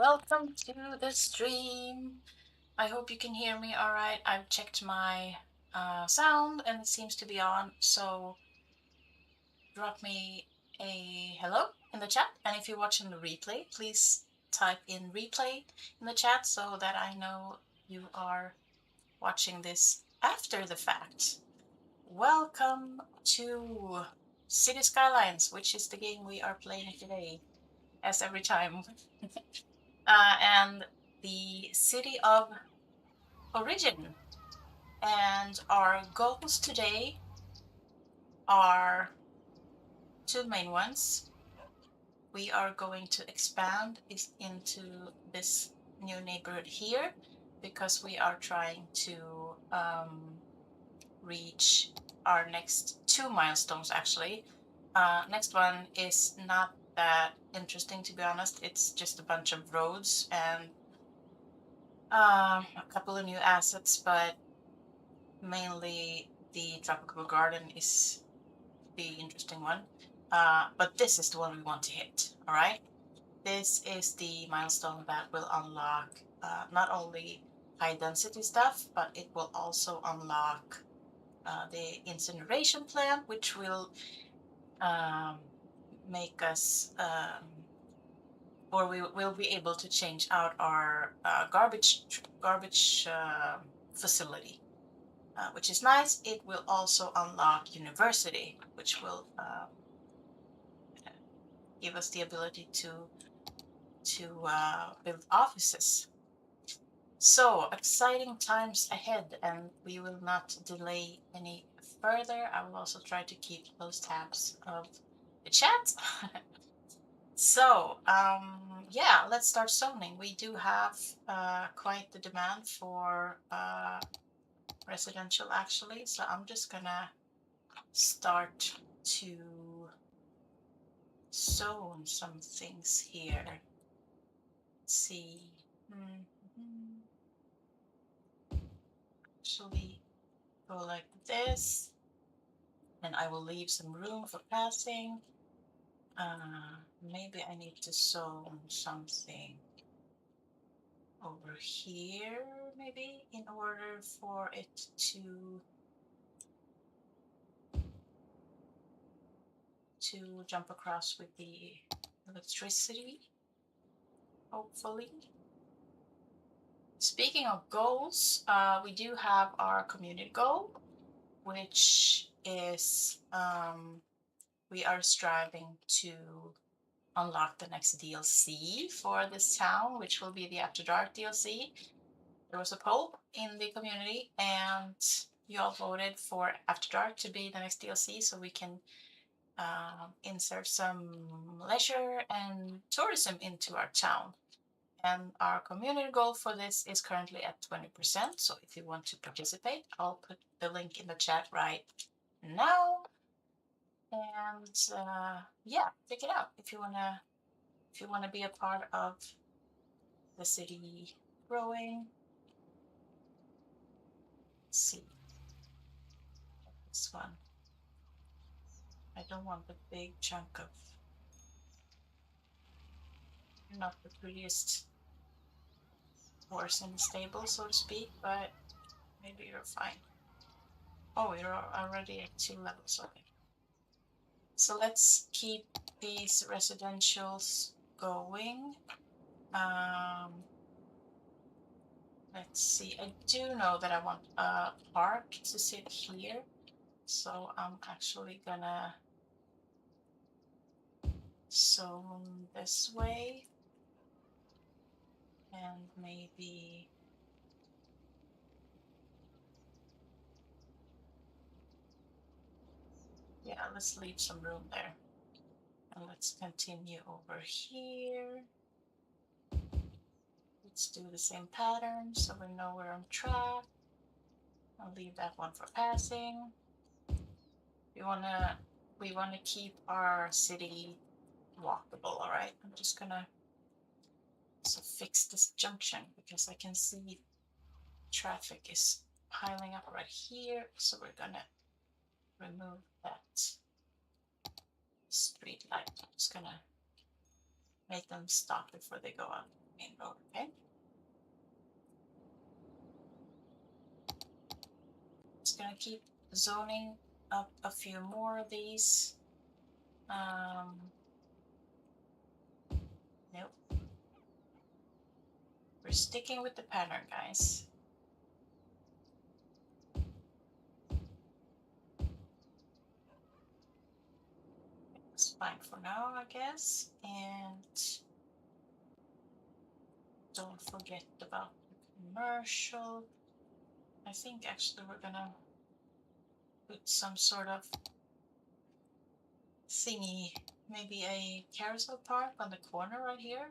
welcome to the stream. I hope you can hear me all right. I've checked my sound and it seems to be on, so drop me a hello in the chat. And if you're watching the replay, please type in replay in the chat so that I know you are watching this after the fact. Welcome to City Skylines, which is the game we are playing today, as every time. And the city of origin. And our goals today are two main ones. We are going to expand into this new neighborhood here because we are trying to reach our next two milestones actually. Next one is not that interesting, to be honest. It's just a bunch of roads and a couple of new assets, but mainly the tropical garden is the interesting one. But this is the one we want to hit, all right? This is the milestone that will unlock not only high density stuff, but it will also unlock the incineration plant, which will make us, or we will be able to change out our garbage facility. Which is nice. It will also unlock university, which will give us the ability to build offices. So exciting times ahead, and we will not delay any further. I will also try to keep close tabs of the chat. So yeah, let's start zoning. We do have quite the demand for residential actually, so I'm just gonna start to zone some things here. Let's see. Actually go like this, and I will leave some room for passing. Maybe I need to zone something over here, maybe, in order for it to jump across with the electricity, hopefully. Speaking of goals, we do have our community goal, which is we are striving to unlock the next DLC for this town, which will be the After Dark DLC. There was a poll in the community, and you all voted for After Dark to be the next DLC, so we can insert some leisure and tourism into our town. And our community goal for this is currently at 20%. So if you want to participate, I'll put the link in the chat right now. And yeah, check it out if you wanna be a part of the city growing. Let's see this one. I don't want the big chunk of, not the prettiest horse in the stable, so to speak, but maybe you're fine. Oh, you're already at 2 levels, okay. So let's keep these residentials going. Let's see, I do know that I want a park to sit here, so I'm actually gonna zone this way, and maybe yeah, let's leave some room there. And let's continue over here. Let's do the same pattern so we know we're on track. I'll leave that one for passing. We wanna keep our city walkable, all right? I'm just gonna also fix this junction because I can see traffic is piling up right here. So we're gonna remove that street light. I'm just gonna make them stop before they go up. Main road, okay. Just gonna keep zoning up a few more of these. Nope. We're sticking with the pattern, guys. It's fine for now, I guess. And don't forget about the commercial. I think actually we're gonna put some sort of thingy, maybe a carousel park on the corner right here.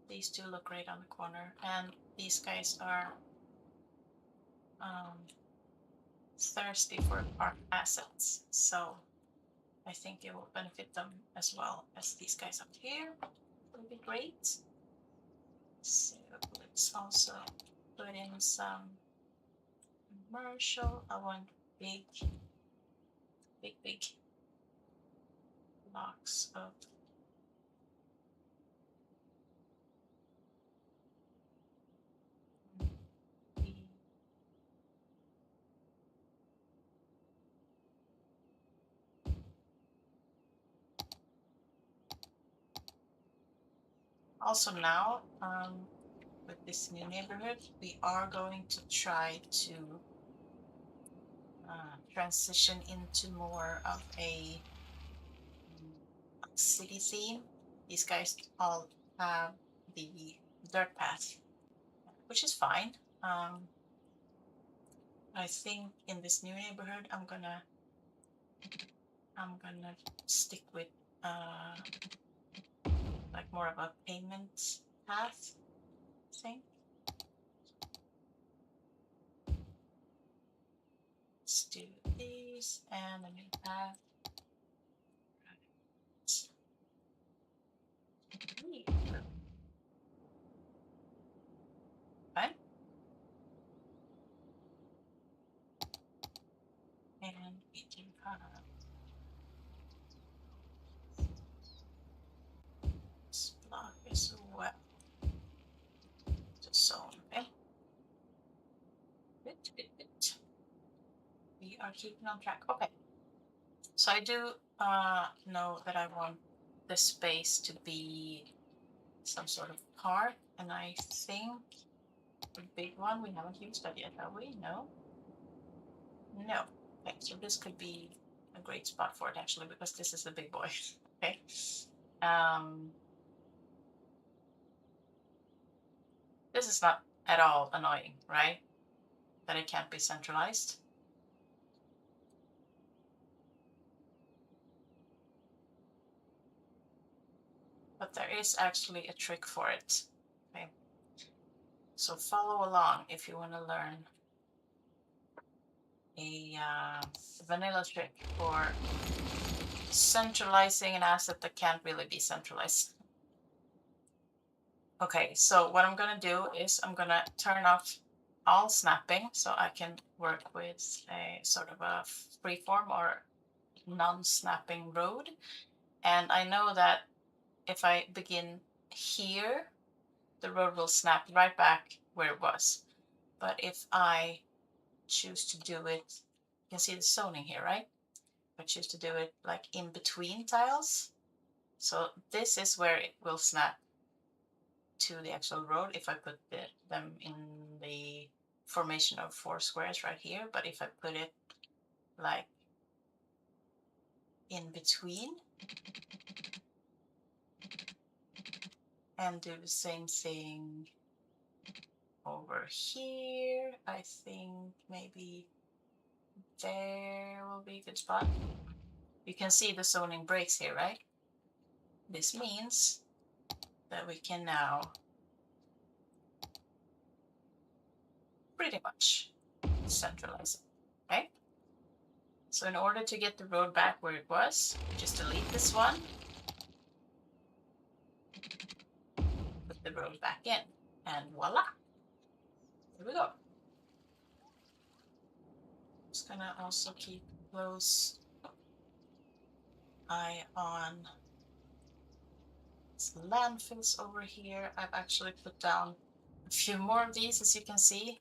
These two look great on the corner, and these guys are thirsty for park assets, so I think it will benefit them as well as these guys up here. It would be great. So let's also put in some commercial. I want big blocks of also now with this new neighborhood, we are going to try to transition into more of a city theme. These guys all have the dirt path, which is fine. I think in this new neighborhood, I'm gonna stick with like more of a pavement path thing. Let's do these and a new path. Okay. And we can this block as well. So, okay. Good. We are keeping on track. Okay. So I do know that I want the space to be some sort of park, and I think the big one we haven't used that yet, have we? No. No. Okay, so this could be a great spot for it actually, because this is the big boy. Okay. This is not at all annoying, right? That it can't be centralized. But there is actually a trick for it. Okay. So follow along if you want to learn a vanilla trick for centralizing an asset that can't really be centralized. Okay, so what I'm gonna do is I'm gonna turn off all snapping so I can work with a sort of a freeform or non-snapping road. And I know that if I begin here, the road will snap right back where it was. But if I choose to do it, you can see the zoning here, right? If I choose to do it like in between tiles, so this is where it will snap to the actual road if I put them in the formation of 4 squares right here. But if I put it like in between and do the same thing over here, I think maybe there will be a good spot. You can see the zoning breaks here, right? This means that we can now pretty much centralize it, okay? So in order to get the road back where it was, just delete this one, put the road back in, and voila, here we go. Just gonna also keep close eye on It's landfills over here. I've actually put down a few more of these, as you can see,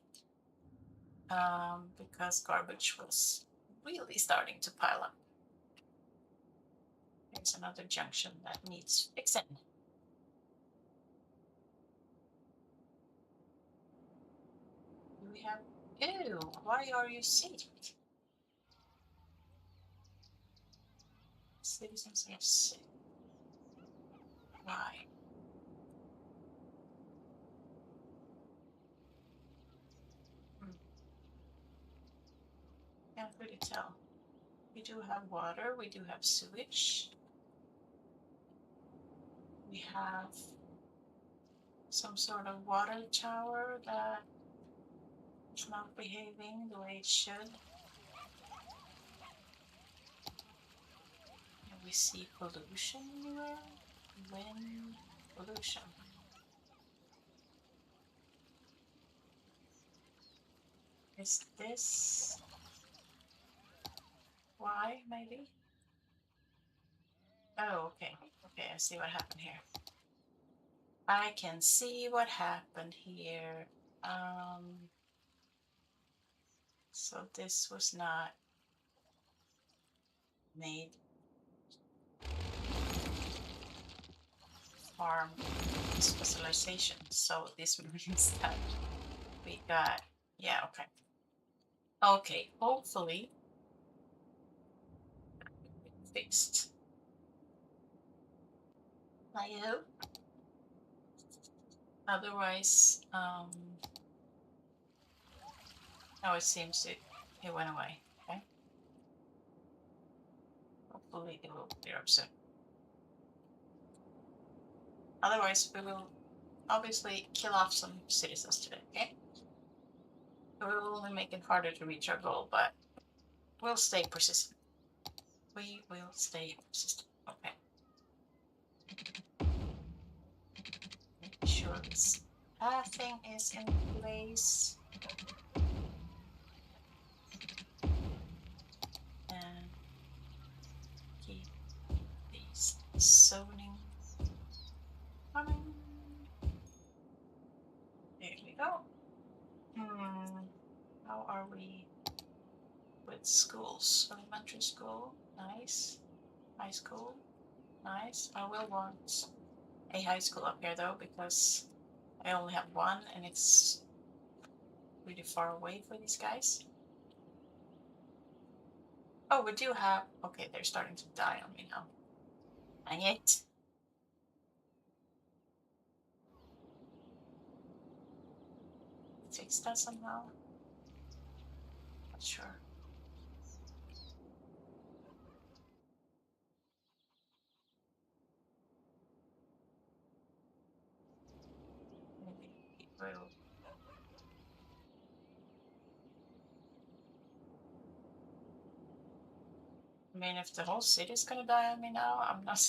because garbage was really starting to pile up. There's another junction that needs fixing. Do we have... Ew, why are you seated? Citizens are sick. Why? Can't really tell. We do have water, we do have sewage. We have some sort of water tower that is not behaving the way it should. And we see pollution anywhere? Wind pollution. Is this why, maybe? Oh, okay. Okay, I see what happened here. I can see what happened here. So this was not made farm specialization. So this means that we got, yeah, okay. Okay, hopefully fixed. I hope. Otherwise, oh, it seems it went away. Okay. Hopefully it will clear up soon. Otherwise, we will obviously kill off some citizens today, okay? It will only make it harder to reach our goal, but we'll stay persistent. We will stay persistent. Okay. Make sure this pathing is in place. And keep these zoning coming. There we go. How are we with schools? Elementary school, nice. High school, nice. I will want a high school up here though, because I only have one and it's really far away for these guys. Oh, we do have, okay, they're starting to die on me now. Dang it. Fix that somehow? Not sure. Maybe it will. I mean, if the whole city's gonna die on me now, I'm not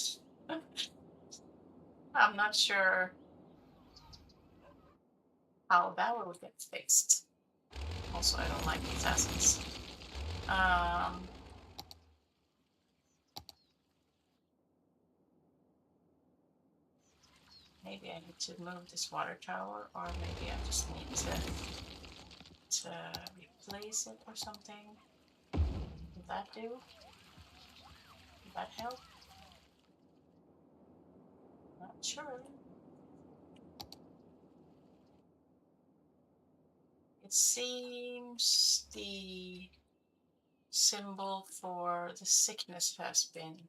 I'm not sure how that will get fixed. Also, I don't like these assets. Maybe I need to move this water tower, or maybe I just need to replace it or something. Would that do? Would that help? Not sure. It seems the symbol for the sickness has been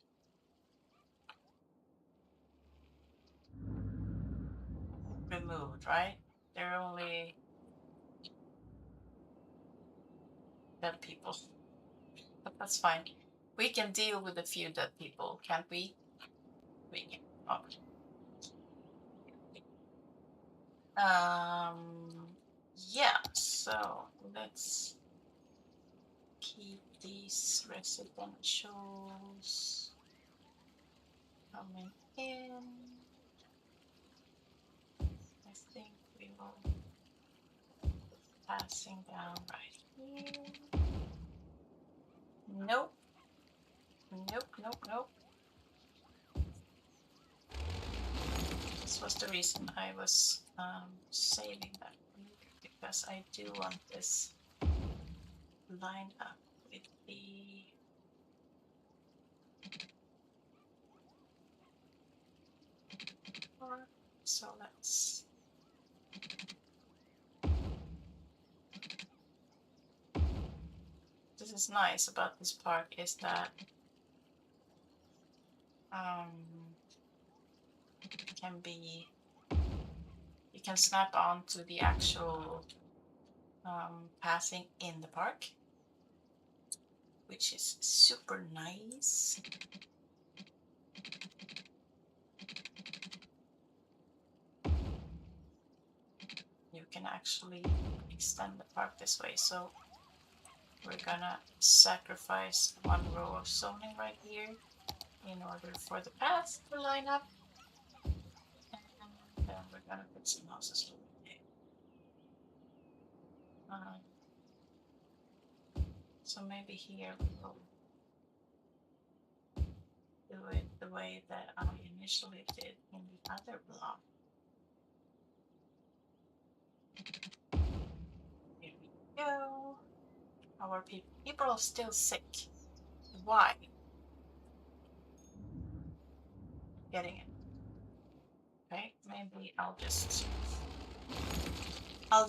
removed, right? There are only dead people, but that's fine. We can deal with a few dead people, can't we? We can. Oh. Yeah, so let's keep these residentials coming in. I think we will passing down right here. Nope. Nope, nope, nope. the reason I was saving that because I do want this lined up with the park. So let's this is nice about this park is that it can be you can snap on to the actual passing in the park, which is super nice. You can actually extend the park this way. So we're gonna sacrifice one row of zoning right here in order for the path to line up. And then we're gonna put some houses over there. So maybe here we'll do it the way that I initially did in the other block. Here we go. Our people are still sick. Why? Getting it. Okay, maybe I'll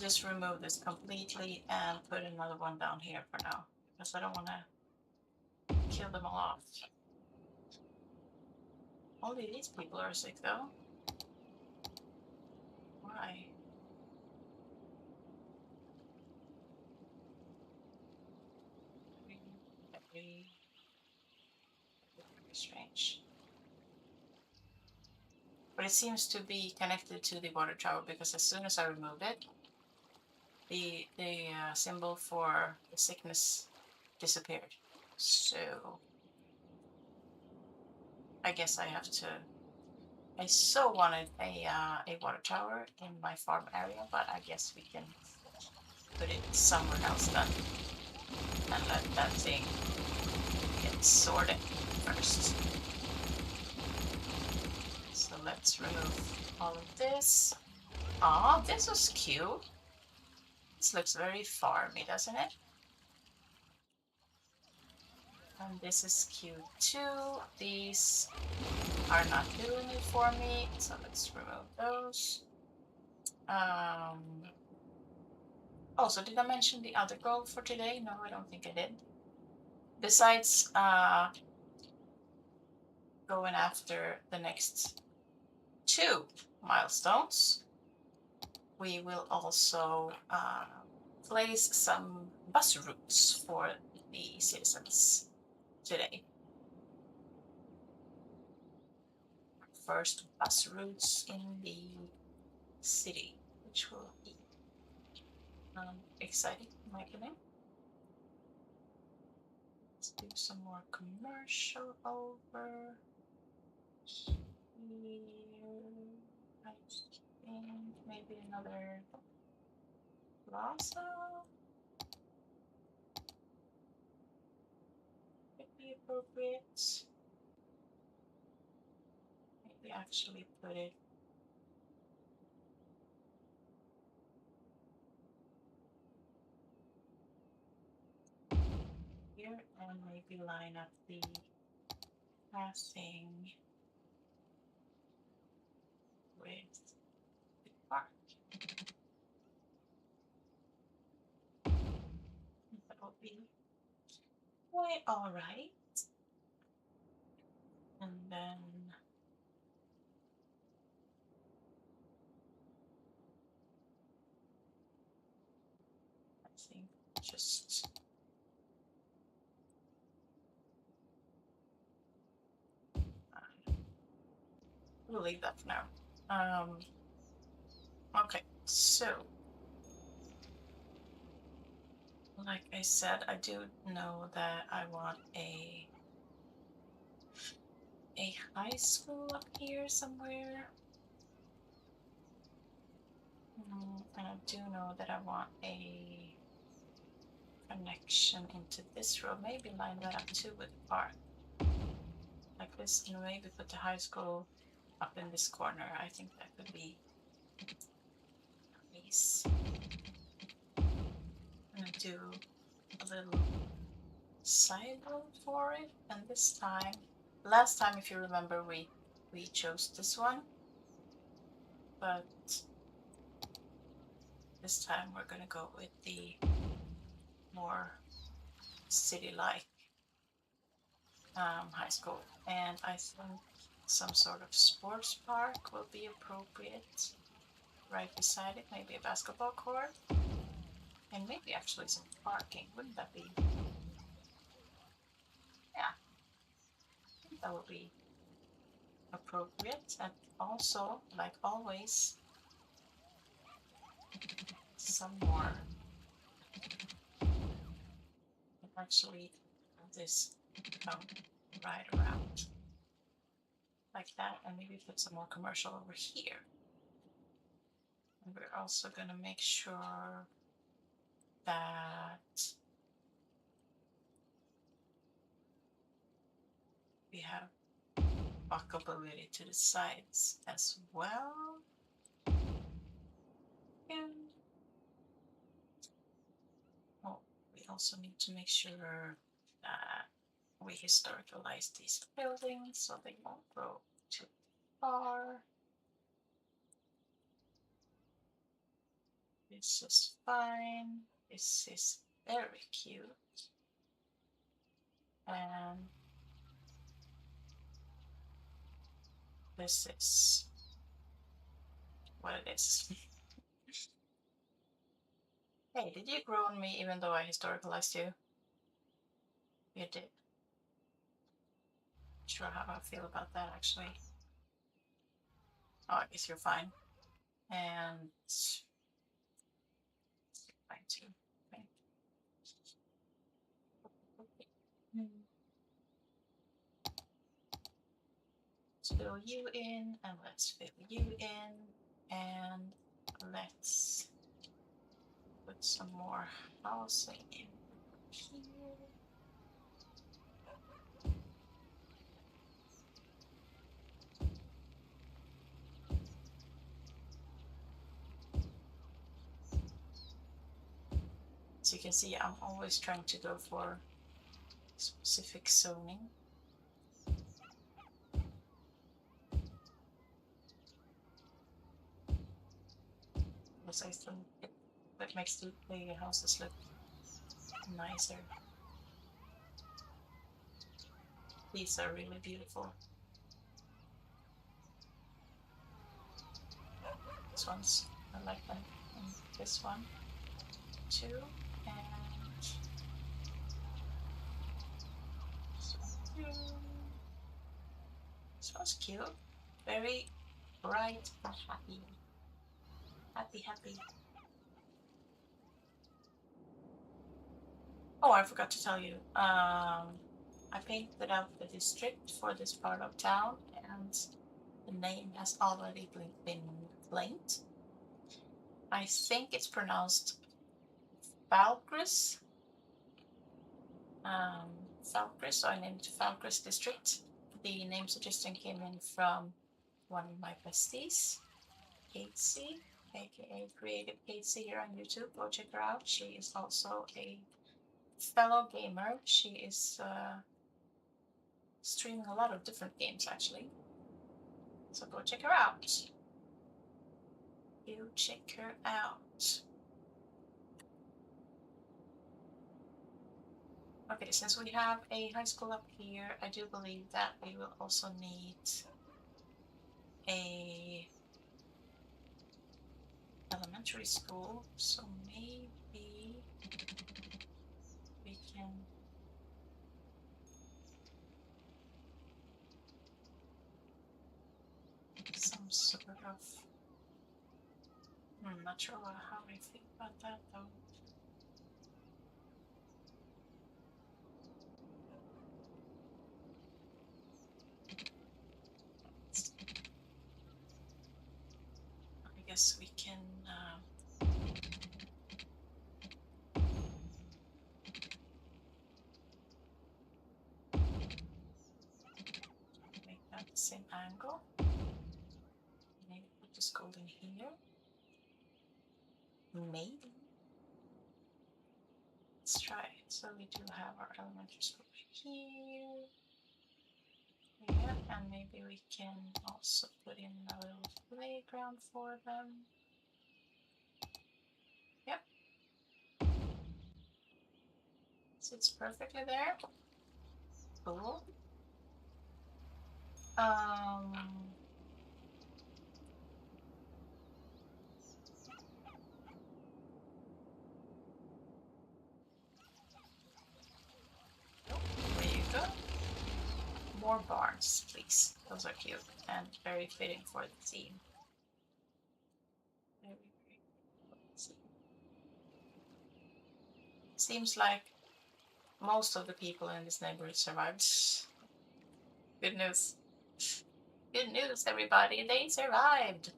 just remove this completely and put another one down here for now because I don't want to kill them all off. Only these people are sick though. Why? Very strange. But it seems to be connected to the water tower because as soon as I removed it, the symbol for the sickness disappeared. So I guess I have to. I so wanted a water tower in my farm area, but I guess we can put it somewhere else then and let that thing get sorted first. So let's remove all of this. Ah, this was cute. This looks very farmy, doesn't it? And this is cute too. These are not doing it for me, so let's remove those. Also, did I mention the other goal for today? No, I don't think I did. Besides going after the next 2 milestones, we will also place some bus routes for the citizens today. First bus routes in the city, which will be exciting in my opinion. Let's do some more commercial over here. I think maybe another plaza could be appropriate. Maybe actually put it here and maybe line up the passing with the park. That will be quite alright. And then I think just we'll leave that for now. Okay, so like I said, I do know that I want a high school up here somewhere. And I do know that I want a connection into this road. Maybe line that up too with the park. Like this, and maybe put the high school up in this corner. I think that could be nice. I'm gonna do a little side road for it, and this time, last time, if you remember, we chose this one, but this time we're gonna go with the more city-like high school, and I think some sort of sports park will be appropriate right beside it. Maybe a basketball court, and maybe actually some parking. Wouldn't that be? Yeah, I think that would be appropriate. And also, like always, some more. Actually, this come right around like that, and maybe put some more commercial over here. And we're also gonna make sure that we have walkability to the sides as well. And oh, we also need to make sure that we historicalize these buildings so they won't go too far. This is fine. This is very cute. And this is what it is. Hey, did you grow on me even though I historicalized you? You did. Sure how I feel about that actually. Oh, I guess you're fine. And fine too. Okay. Let's fill you in, and let's fill you in, and let's put some more housing in here. So you can see I'm always trying to go for specific zoning. Because I think that makes the houses look nicer. These are really beautiful. This one's, I like them. And this one too. And this one too. This one's cute. Very bright and happy. Happy. Oh, I forgot to tell you. I painted out the district for this part of town, and the name has already been blanked. I think it's pronounced Falkris. Falkris, so I named it Falkris District. The name suggestion came in from one of my besties, Casey, aka Creative Casey here on YouTube. Go check her out. She is also a fellow gamer. She is streaming a lot of different games actually. So go check her out. You check her out. Okay, since we have a high school up here, I do believe that we will also need a elementary school. So maybe we can some sort of not sure how I feel about that though. I guess we can make that the same angle. school in here. Maybe. Let's try it. So we do have our elementary school here. Yeah, and maybe we can also put in a little playground for them. Yep. Sits perfectly there. Cool. There you go. More barns, please. Those are cute and very fitting for the theme. Very, very cool. Seems like most of the people in this neighborhood survived. Good news. Good news, everybody. They survived.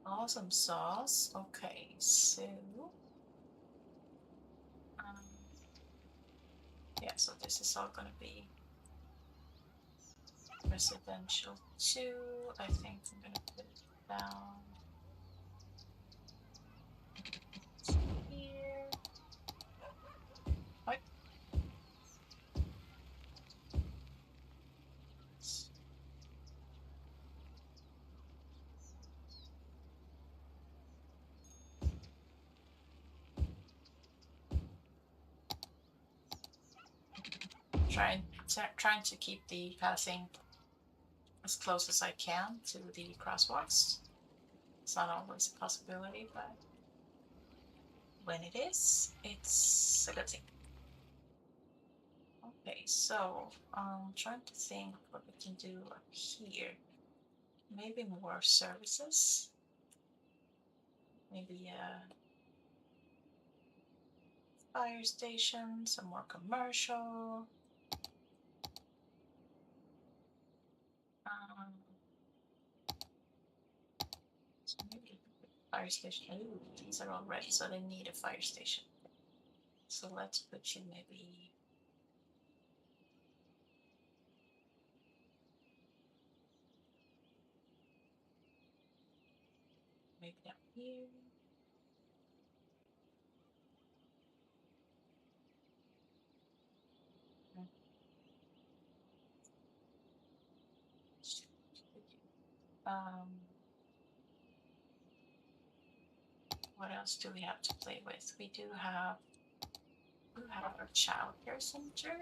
Awesome sauce. Okay, so yeah, so this is all gonna be residential too. I think I'm gonna put it down here. What? Trying to keep the passing as close as I can to the crosswalks. It's not always a possibility, but when it is, it's a good thing. Okay, so I'm trying to think what we can do up here. Maybe more services. Maybe a fire station, some more commercial. So maybe fire station. Ooh, these are all red, so they need a fire station. So let's put you maybe down here. What else do we have to play with? We do have our child care center,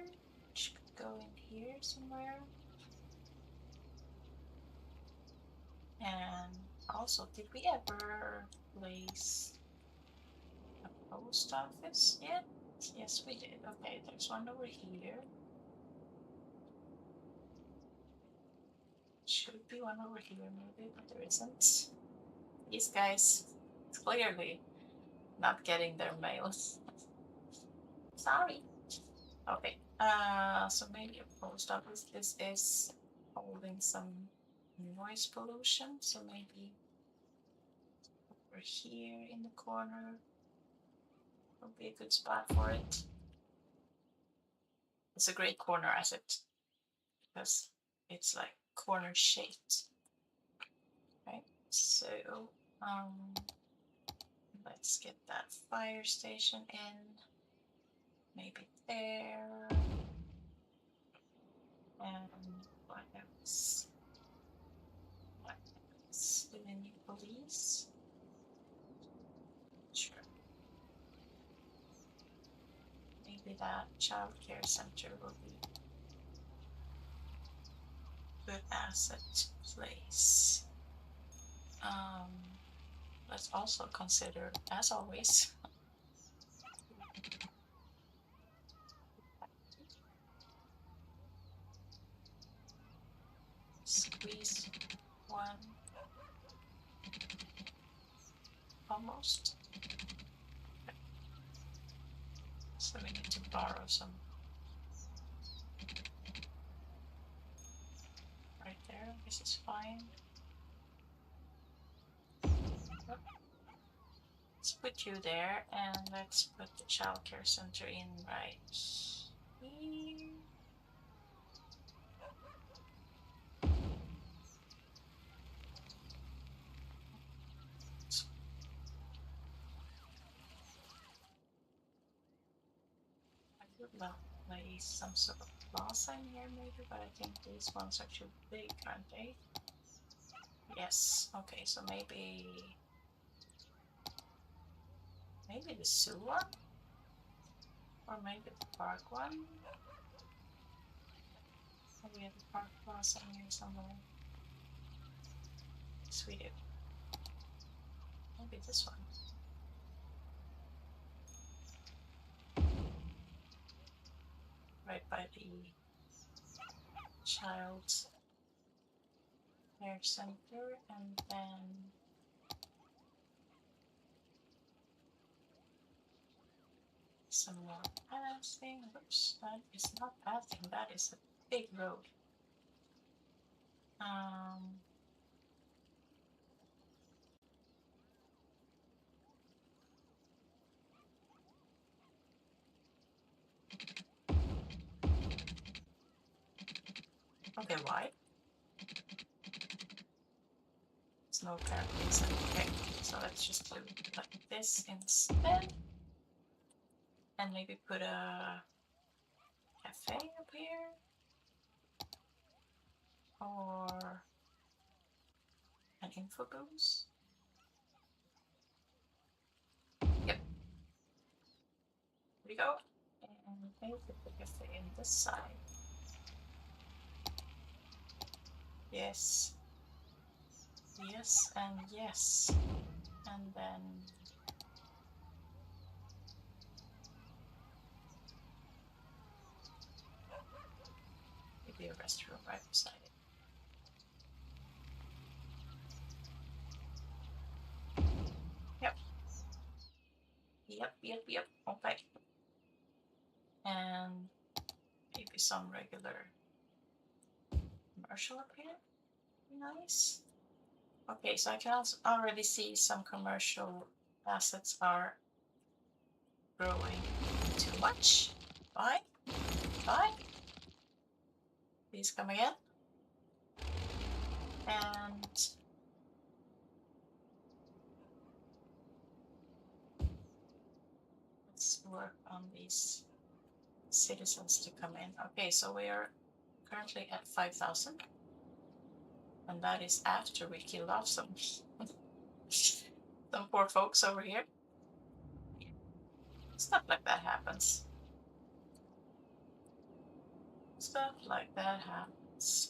which could go in here somewhere. And also, did we ever place a post office yet? Yes, we did. Okay, there's one over here. Should be one over here, maybe, but there isn't. These guys clearly not getting their mails. Sorry. Okay. So maybe a post office. This is holding some noise pollution, so maybe over here in the corner would be a good spot for it. It's a great corner asset because it's like corner shaped, right? So let's get that fire station in, maybe there. And what else? Do we need police? Sure. Maybe that child care center will be a good asset to place. Let's also consider, as always, squeeze one almost. So we need to borrow some right there. This is fine. Let's put you there, and let's put the child care center in right here. Like some sort of plaza in here maybe, but I think these ones are too big, aren't they? Yes. Okay, so maybe the zoo one? Or maybe the park one? Or we have a park plaza in here somewhere. Sweetie. Maybe this one. Right by the child's care center, and then some more passing. Oops, that is not passing, that is a big road. Okay, why? There's no apparent reason. Okay, so let's just do like this instead. And maybe put a cafe up here. Or an info booth. Yep. Here we go. And maybe put the cafe in this side. Yes. Yes and yes. And then maybe a restroom right beside it. Yep. Yep. Okay. And maybe some regular commercial up here. Nice. Okay, so I can also already see some commercial assets are growing too much. Bye. Please come again. And let's work on these citizens to come in. Okay, so we are currently at 5,000. And that is after we killed off some poor folks over here. Stuff like that happens.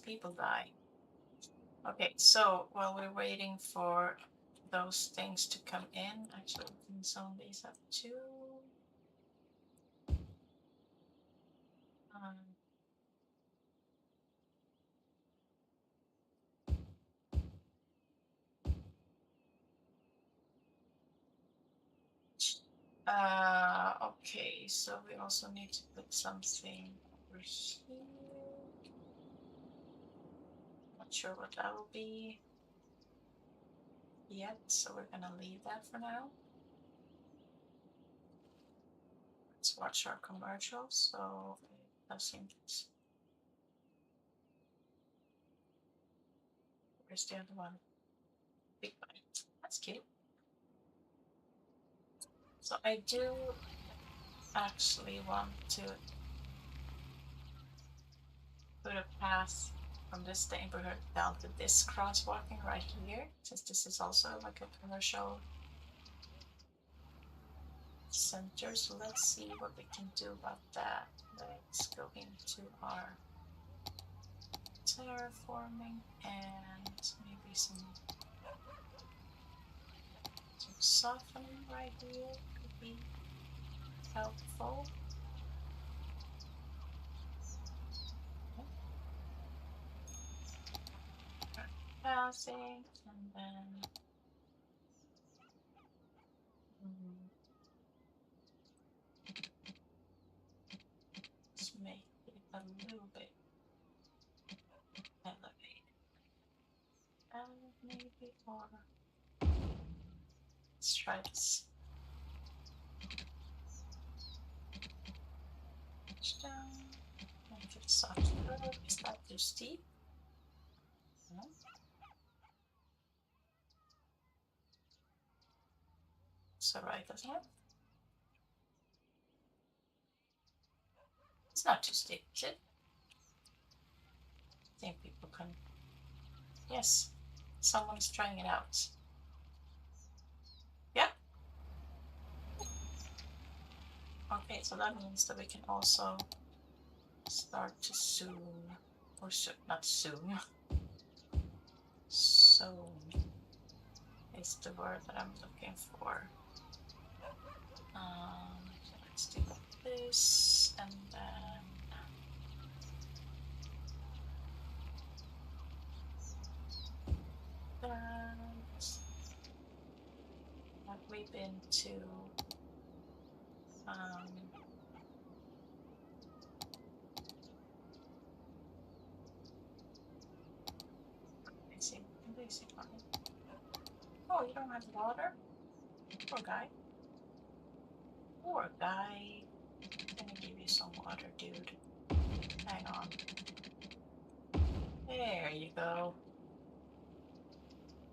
People die. Okay, so while we're waiting for those things to come in, actually we can zone these up too. Okay, so we also need to put something over here. Not sure what that will be yet, so we're gonna leave that for now. Let's watch our commercials. So it doesn't. Where's the other one? Big bite. That's cute. So I do actually want to put a path from this neighborhood down to this crosswalking right here, since this is also like a commercial center. So let's see what we can do about that. Let's go into our terraforming and maybe some softening right here could be helpful. Passing and then let's make it a little bit elevated. And maybe, or let's try this. Down. Make it soft curve. Is that too steep? No. It's alright, doesn't it? It's not too steep, is it? I think people can. Yes, someone is trying it out. Yeah. Okay, so that means that we can also start to zoom, or not zoom. Zone is the word that I'm looking for. So let's do this, and then that. Have we been to basic money? Oh, you don't have water? Poor guy. Poor guy. I'm gonna give you some water, dude. Hang on. There you go.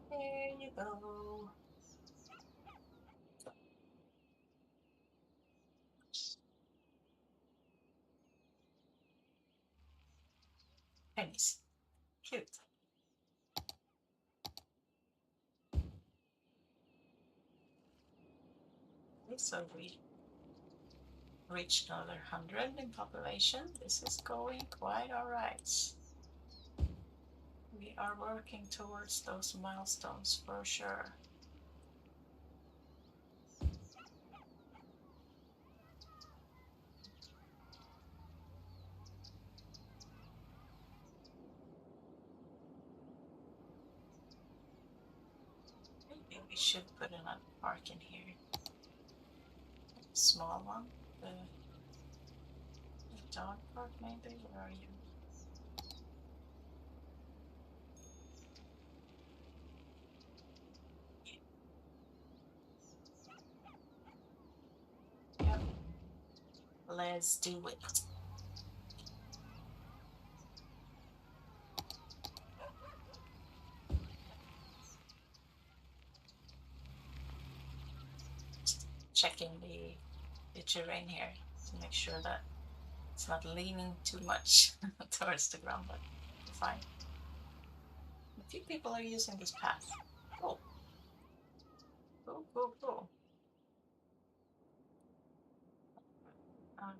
There you go. Pennies. Cute. Okay, so we reached another 100 in population. This is going quite alright. We are working towards those milestones for sure. Maybe we should put another park in here. A small one. The dog park, maybe? Where are you? Yep. Let's do it. Just checking the terrain here to make sure that it's not leaning too much towards the ground, but fine. A few people are using this path. Cool. Cool, cool, cool. Um,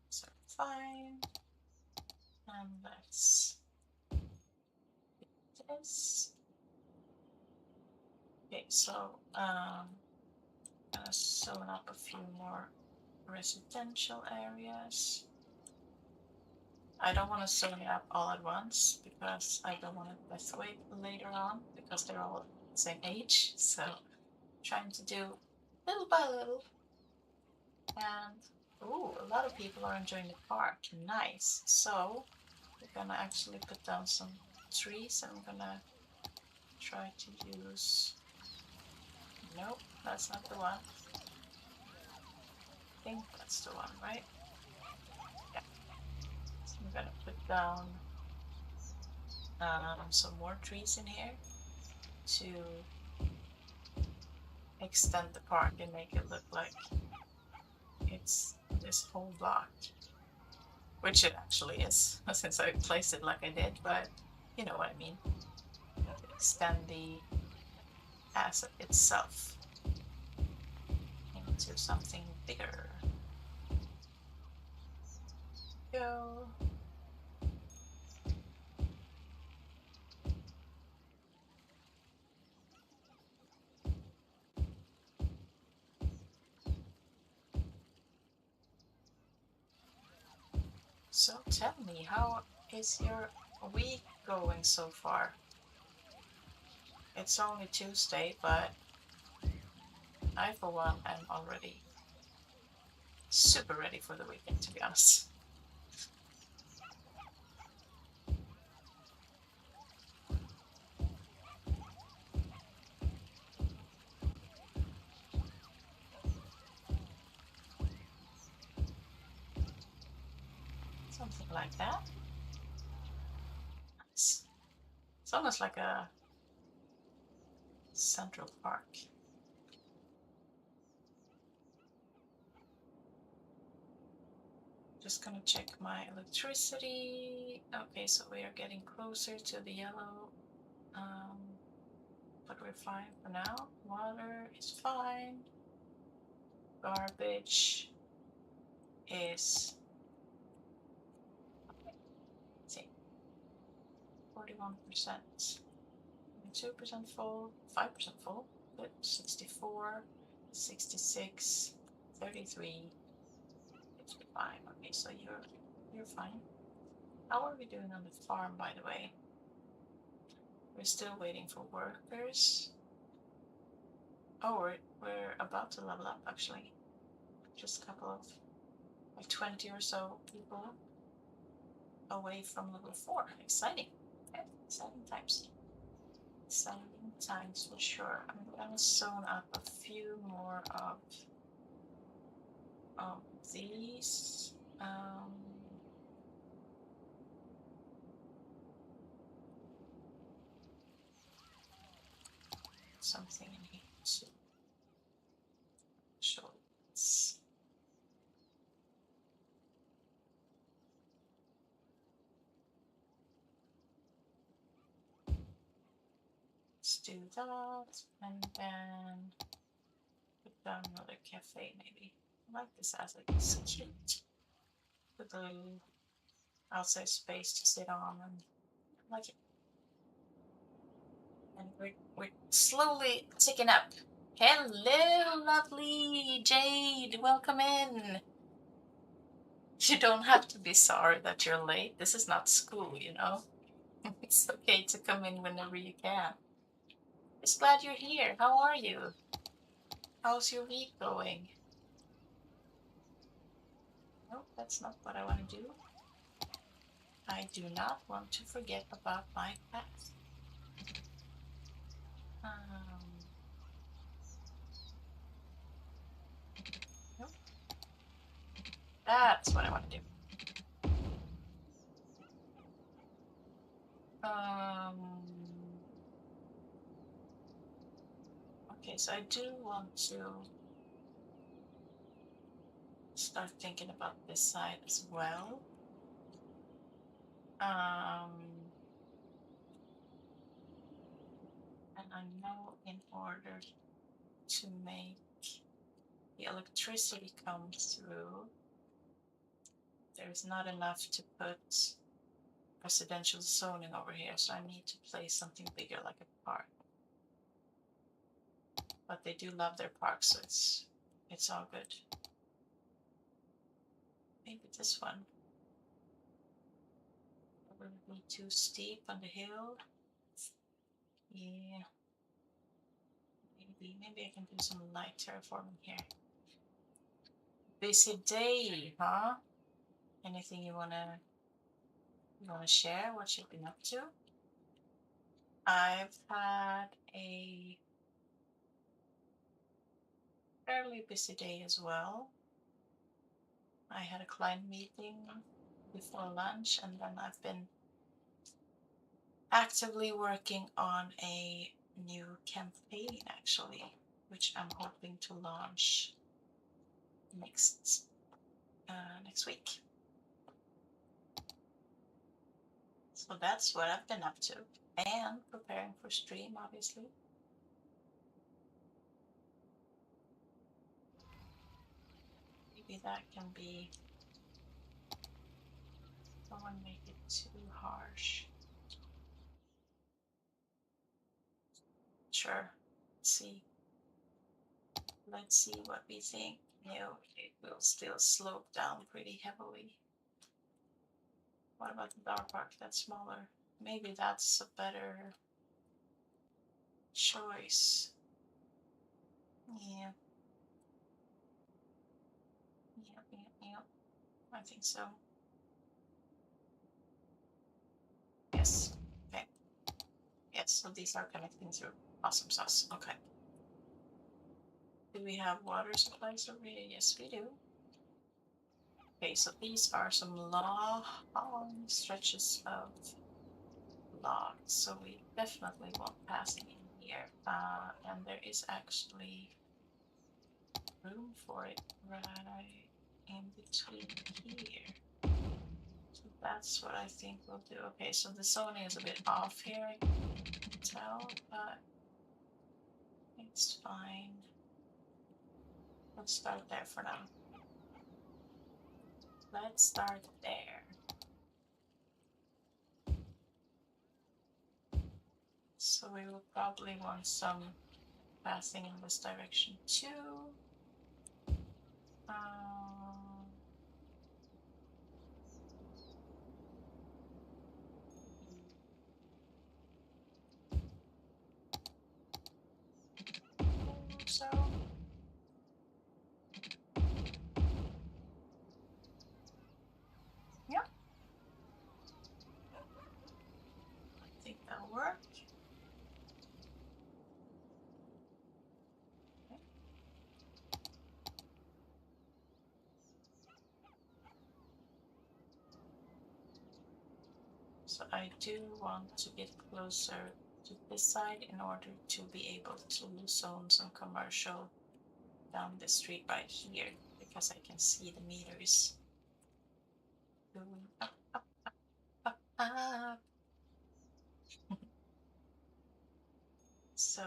so fine. And let's do this. Okay, so gonna zone up a few more residential areas. I don't want to zone it up all at once because I don't want to fluctuate later on because they're all the same age. So trying to do little by little. And ooh, a lot of people are enjoying the park. Nice. So we're gonna actually put down some trees, and I'm gonna try to use. Nope, that's not the one. I think that's the one, right? Yeah. So I'm gonna put down some more trees in here to extend the park and make it look like it's this whole block, which it actually is, since I placed it like I did, but you know what I mean. To extend the asset itself into something bigger. Go. So tell me, how is your week going so far? It's only Tuesday, but I, for one, am already super ready for the weekend, to be honest. Something like that. Nice. It's almost like a Central Park. Just gonna check my electricity. Okay, so we are getting closer to the yellow. But we're fine for now. Water is fine. Garbage is, let's see, 41%. 2% full, 5% full, good. 64, 66, 33, 55. Okay, so you're fine. How are we doing on the farm, by the way? We're still waiting for workers. Oh, we're about to level up actually. Just a couple of like 20 or so people away from level 4. Exciting. Okay, exciting times. Exciting times for sure. I'm gonna zone up a few more of these. Something in here to show this. Let's do that, and then put down another cafe maybe. I like this as like it's cute. With a outside space to sit on, and I like it. And we're slowly ticking up. Hello, lovely Jade. Welcome in. You don't have to be sorry that you're late. This is not school, you know. It's okay to come in whenever you can. Just glad you're here. How are you? How's your week going? Nope, that's not what I want to do. I do not want to forget about my pets. Nope. That's what I want to do. Okay, so I do want to start thinking about this side as well. And I know in order to make the electricity come through, there's not enough to put residential zoning over here, so I need to place something bigger like a park. But they do love their park, so it's all good. Maybe this one. Probably too steep on the hill. Yeah. Maybe I can do some light terraforming here. Busy day, huh? Anything you wanna share? What you've been up to? I've had a fairly busy day as well. I had a client meeting before lunch, and then I've been actively working on a new campaign actually, which I'm hoping to launch next week. So that's what I've been up to, and preparing for stream, obviously. Maybe that can be, don't want to make it too harsh. Sure. Let's see what we think. You know, it will still slope down pretty heavily. What about the dog park? That's smaller. Maybe that's a better choice. Yeah. Yep. I think so. Yes. Okay. Yes, so these are connecting through. Awesome sauce. Okay. Do we have water supplies over here? Yes, we do. Okay, so these are some long stretches of logs, so we definitely won't pass any here, and there is actually room for it right in between here. So that's what I think we'll do. Okay, so the zoning is a bit off here, I can tell, but it's fine. Let's start there for now. Let's start there. So we will probably want some passing in this direction too. So yeah, I think that'll work. Okay. So I do want to get closer to this side in order to be able to zone some commercial down the street right here, because I can see the meters going up, up, up, up. So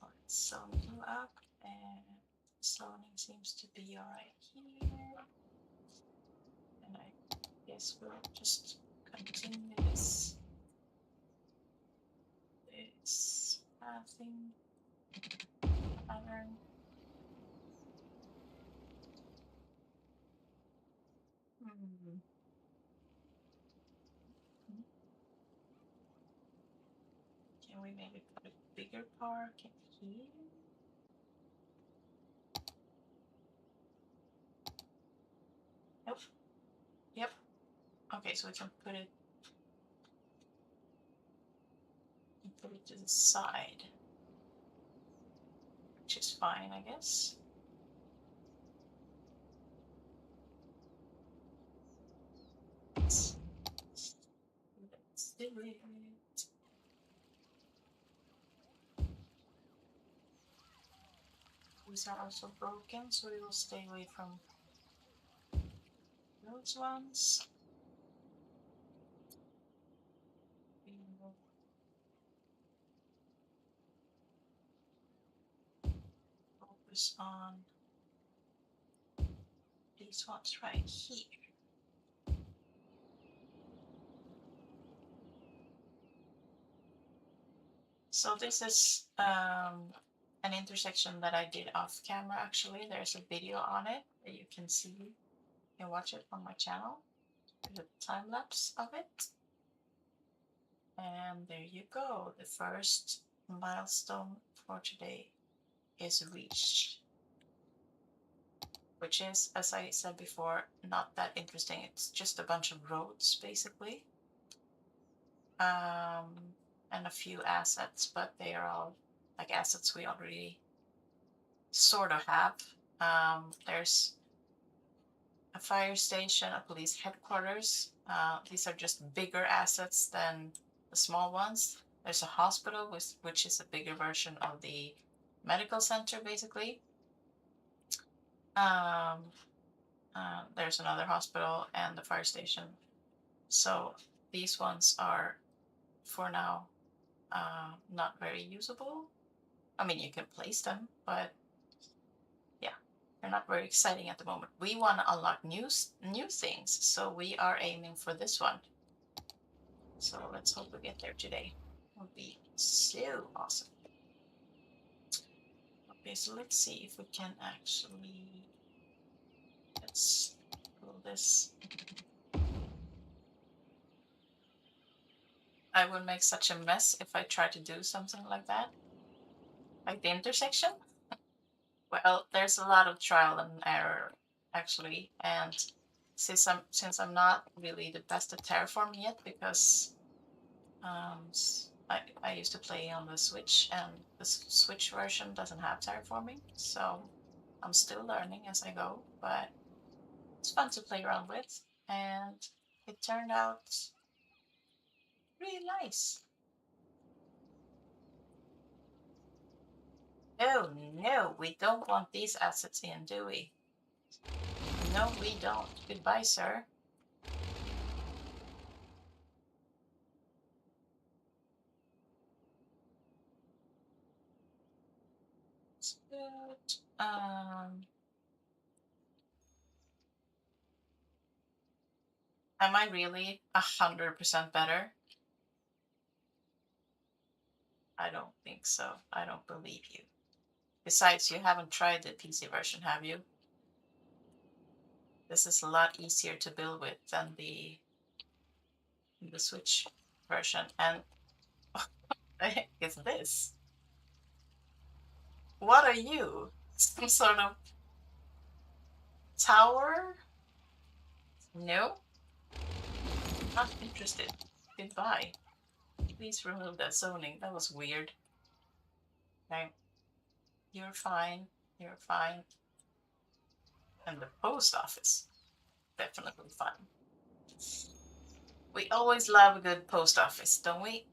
let's zone you up, and zoning seems to be alright here. And I guess we'll just continue this pathing pattern. Hmm. Can we maybe put a bigger park in here? Nope. Yep. Okay, so we can put it to the side, which is fine, I guess. Let's do it. These are also broken, so we will stay away from those ones. We will focus on these ones right here. So this is an intersection that I did off camera. Actually, there's a video on it that you can see. You can watch it on my channel. There's a time lapse of it. And there you go. The first milestone for today is reached, which is, as I said before, not that interesting. It's just a bunch of roads, basically, and a few assets, but they are all like assets we already sort of have. There's a fire station, a police headquarters. These are just bigger assets than the small ones. There's a hospital, which is a bigger version of the medical center, basically. Um, there's another hospital and the fire station. So these ones are, for now, not very usable. I mean, you can place them, but yeah, they're not very exciting at the moment. We want to unlock new things, so we are aiming for this one. So let's hope we get there today. It would be so awesome. Okay, so let's see if we can actually, let's pull this. I would make such a mess if I try to do something like that. Like the intersection. Well, there's a lot of trial and error, actually, and since I'm not really the best at terraforming yet, because I used to play on the Switch, and the Switch version doesn't have terraforming, so I'm still learning as I go, but it's fun to play around with, and it turned out really nice. Oh no, we don't want these assets in, do we? No, we don't. Goodbye, sir. It's good. Am I really 100% better? I don't think so. I don't believe you. Besides, you haven't tried the PC version, have you? This is a lot easier to build with than the Switch version. And what the heck is this? What are you? Some sort of tower? No, not interested. Goodbye. Please remove that zoning. That was weird. Okay, you're fine. You're fine. And the post office. Definitely fine. We always love a good post office, don't we?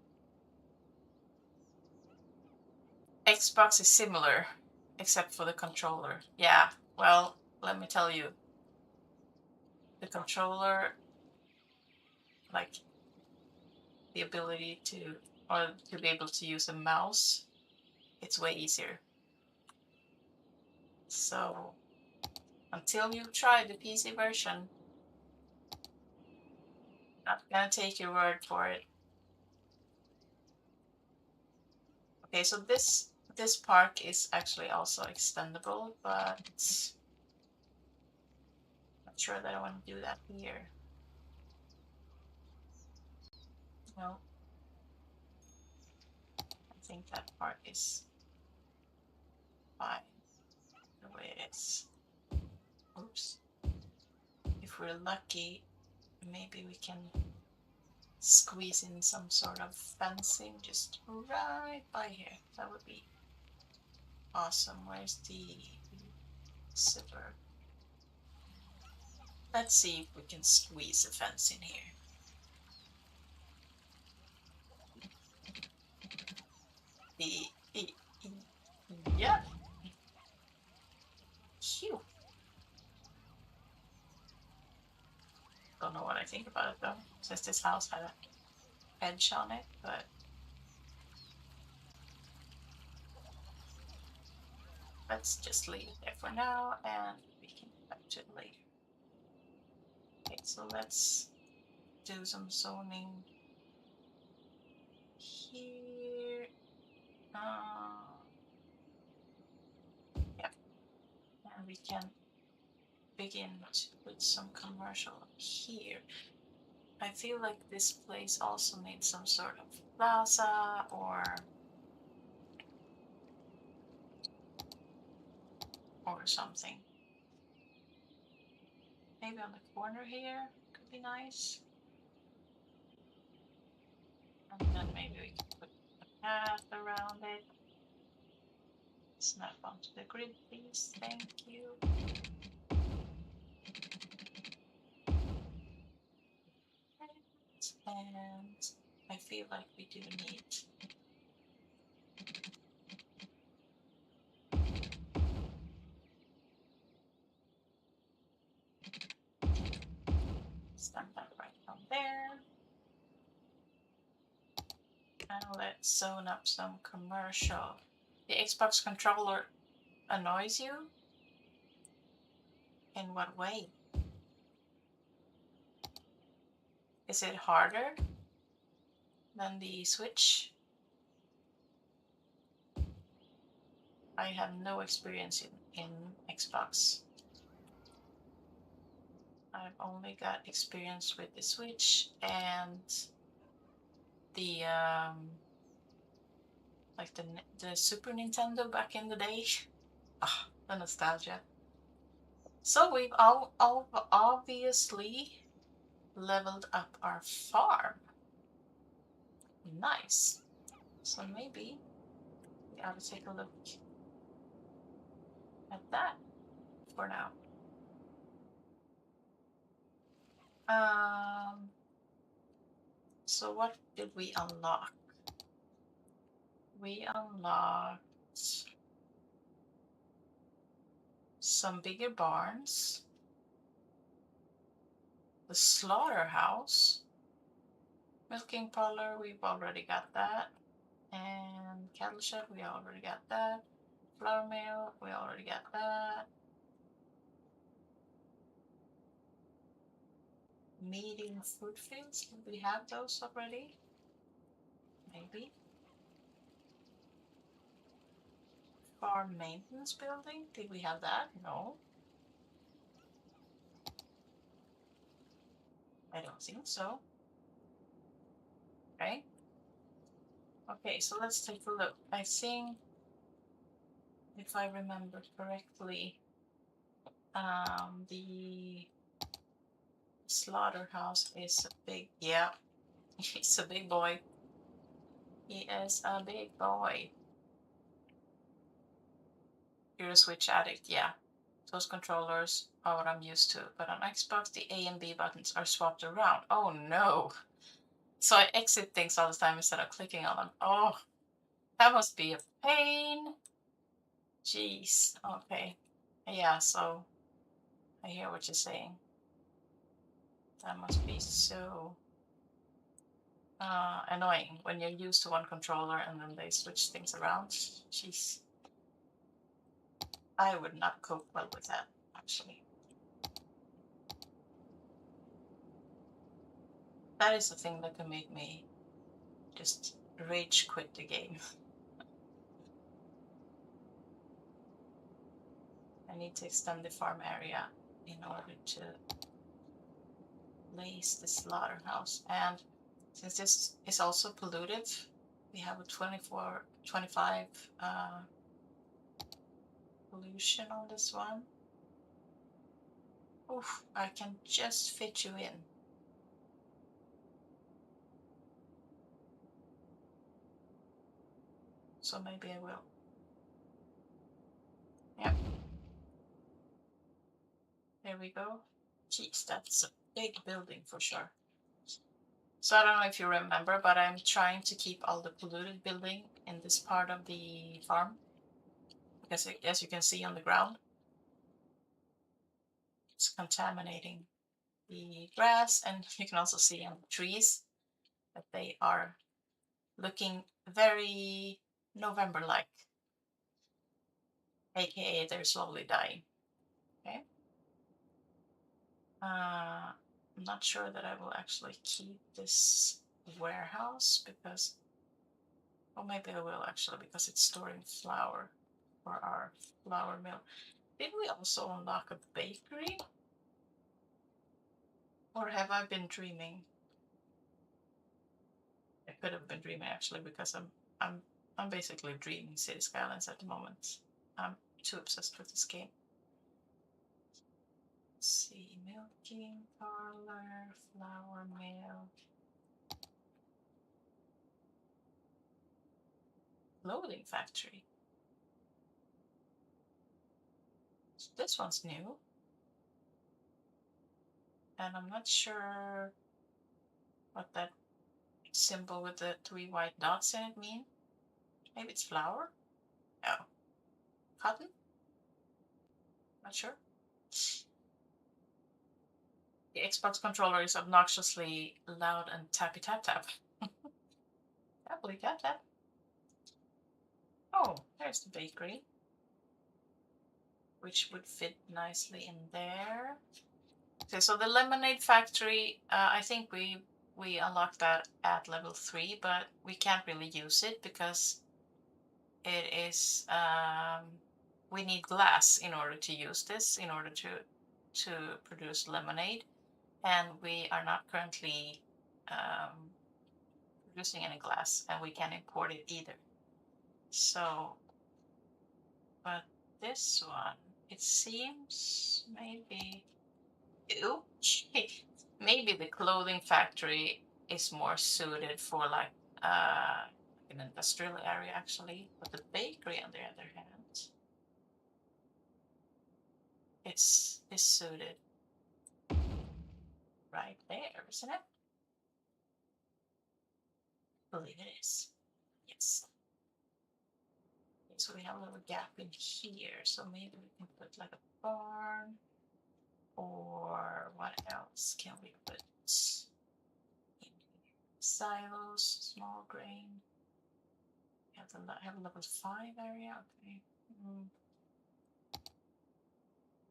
Xbox is similar, except for the controller. Yeah, well, let me tell you, the controller, like the ability to, or to be able to use a mouse, it's way easier. So until you try the PC version, not gonna take your word for it. Okay, so this park is actually also extendable, but not sure that I want to do that here. No, I think that part is fine the way it is. Oops. If we're lucky, maybe we can squeeze in some sort of fencing just right by here. That would be awesome. Where's the suburban? Let's see if we can squeeze a fence in here. Yeah. Phew. Don't know what I think about it though, since this house had a edge on it, but let's just leave it there for now and we can get back to it later. Okay, so let's do some zoning here. Yeah, and we can begin to put some commercial here. I feel like this place also needs some sort of plaza or something. Maybe on the corner here could be nice. And then maybe we can put a path around it. Snap onto the grid, please. Thank you. And I feel like we do need stamp that right on there. And let's zone up some commercial. The Xbox controller annoys you? In what way? Is it harder than the Switch? I have no experience in Xbox. I've only got experience with the Switch and the like the Super Nintendo back in the day. Ah, the nostalgia. So we've all obviously leveled up our farm. Nice. So maybe we ought to take a look at that for now. So what did we unlock? We unlocked some bigger barns, the slaughterhouse, milking parlor, we've already got that, and cattle shed, we already got that, flour mill, we already got that, meeting food fields, did we have those already? Maybe. Farm maintenance building, did we have that? No, I don't think so. Right? Okay, so let's take a look. I think, if I remember correctly, the slaughterhouse is a big, yeah, he's a big boy. He is a big boy. You're a Switch addict, yeah. Those controllers are what I'm used to, but on Xbox, the A and B buttons are swapped around. Oh no. So I exit things all the time instead of clicking on them. Oh, that must be a pain. Jeez. Okay. Yeah, so I hear what you're saying. That must be so annoying when you're used to one controller and then they switch things around. Jeez. I would not cope well with that, actually. That is the thing that can make me just rage quit the game. I need to extend the farm area in order to place the slaughterhouse. And since this is also polluted, we have a 25 pollution on this one. Oof, I can just fit you in. So maybe I will. Yep. There we go. Jeez, that's a big building for sure. So I don't know if you remember, but I'm trying to keep all the polluted building in this part of the farm. Because as you can see on the ground, it's contaminating the grass, and you can also see on the trees that they are looking very November-like, aka they're slowly dying. Okay. I'm not sure that I will actually keep this warehouse because, or maybe I will actually, because it's storing flour for our flour mill. Did we also unlock a bakery? Or have I been dreaming? I could have been dreaming actually, because I'm basically dreaming City Skylines at the moment. I'm too obsessed with this game. Let's see, milking parlor, flour mill, clothing factory. So this one's new. And I'm not sure what that symbol with the 3 white dots in it mean. Maybe it's flour? Oh. Cotton? Not sure. The Xbox controller is obnoxiously loud and tappy tap tap. Tappily tap tap. Oh, there's the bakery, which would fit nicely in there. Okay, so the lemonade factory, I think we unlocked that at level 3, but we can't really use it because it is we need glass in order to use this, in order to produce lemonade, and we are not currently producing any glass, and we can't import it either. So, but this one, it seems maybe, okay, maybe the clothing factory is more suited for like an industrial area actually, but the bakery on the other hand, it's is suited right there, isn't it? I believe it is. Yes. Okay, so we have a little gap in here. So maybe we can put like a barn, or what else can we put? Silos, small grain. Have a level 5 area. Okay.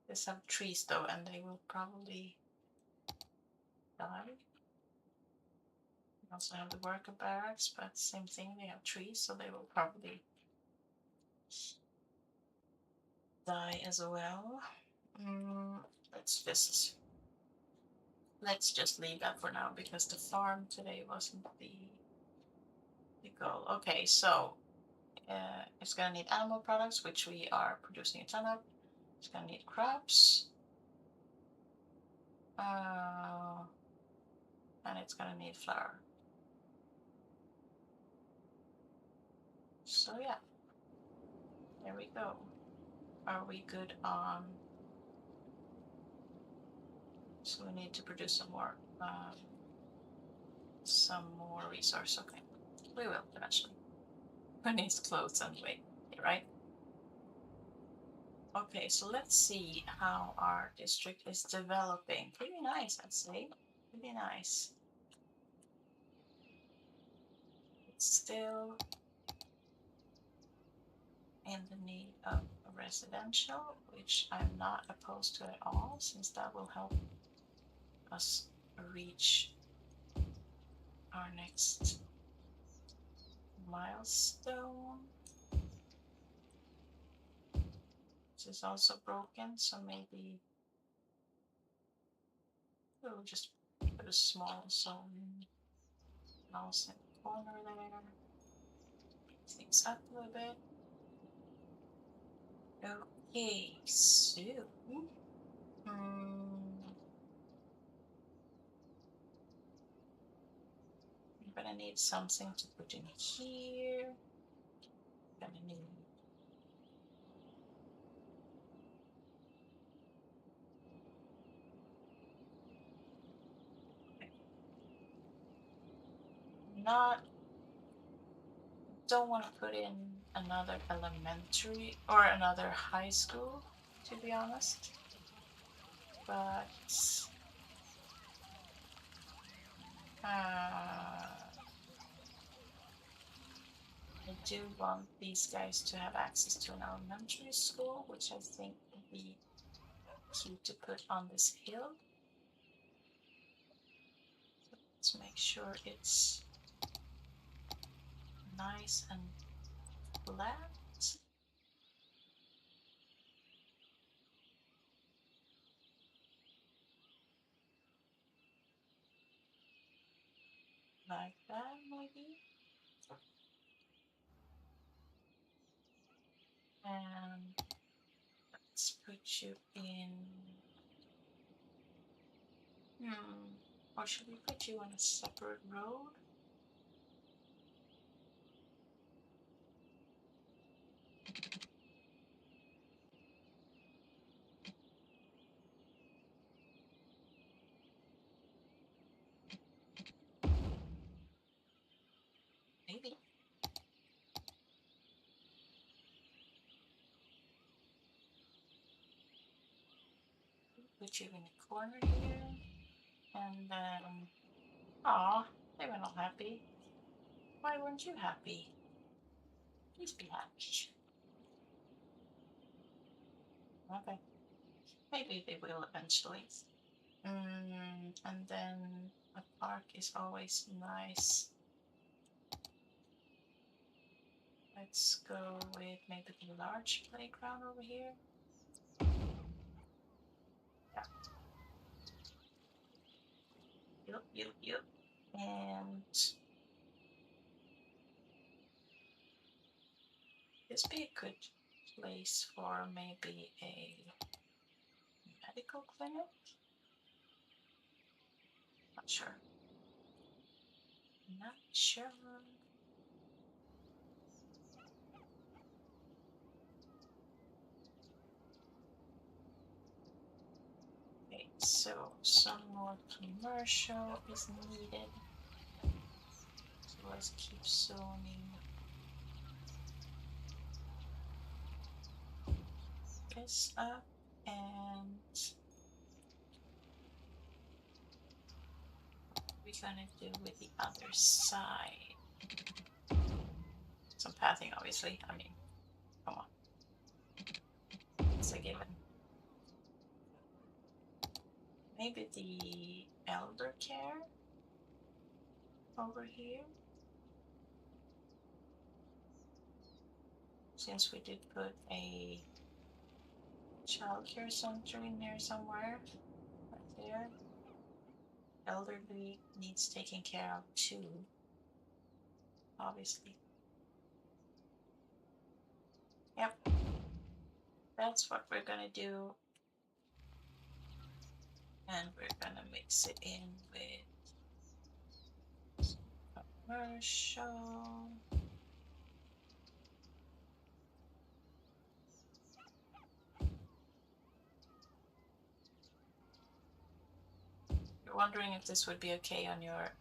There's some trees though, and they will probably die. We also have the worker barracks, but same thing. They have trees, so they will probably die as well. Let's just leave that for now because the farm today wasn't the goal. Okay, so it's gonna need animal products, which we are producing a ton of. It's gonna need crops, and it's gonna need flour. So yeah, there we go. Are we good on? So we need to produce some more resource. Okay, we will eventually. Who needs clothes anyway, right? Okay, so let's see how our district is developing. Pretty nice, I'd say. Pretty nice. It's still in the need of a residential, which I'm not opposed to at all, since that will help us reach our next milestone. This is also broken, so maybe we'll just put a small zone house in the corner there. Things up a little bit. Okay, so I'm gonna need something to put in here. I'm gonna need don't want to put in another elementary or another high school, to be honest. But I do want these guys to have access to an elementary school, which I think would be cute to put on this hill. So let's make sure it's nice and flat. Like that, maybe. And let's put you in. Or should we put you on a separate road? Maybe. Put you in the corner here. And then, aw, they were not happy. Why weren't you happy? Please be happy. Okay. Maybe they will eventually. And then a park is always nice. Let's go with maybe the large playground over here. Yeah. Yup. And this be a good place for maybe a medical clinic? Not sure. Not sure. Okay, so some more commercial is needed. So let's keep zoning. this up and we're gonna do with the other side. Some pathing, obviously. I mean, come on. It's a given. Maybe the elder care over here. Since we did put a childcare center in there somewhere, right there. Elderly needs taking care of too, obviously. Yep, that's what we're gonna do. And we're gonna mix it in with commercial. You're wondering if this would be okay on your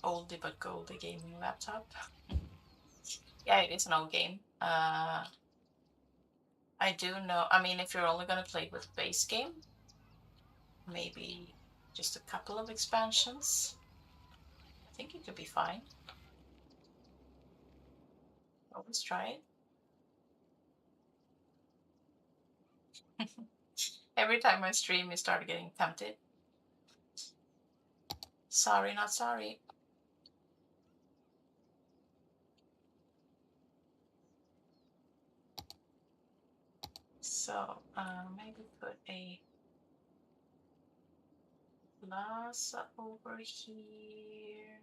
oldie but goldie gaming laptop. Yeah, it is an old game. I do know, I mean, if you're only gonna play with base game, maybe just a couple of expansions, I think it could be fine. Always try it. Every time I stream, I start getting tempted. Sorry, not sorry. So maybe put a plaza over here,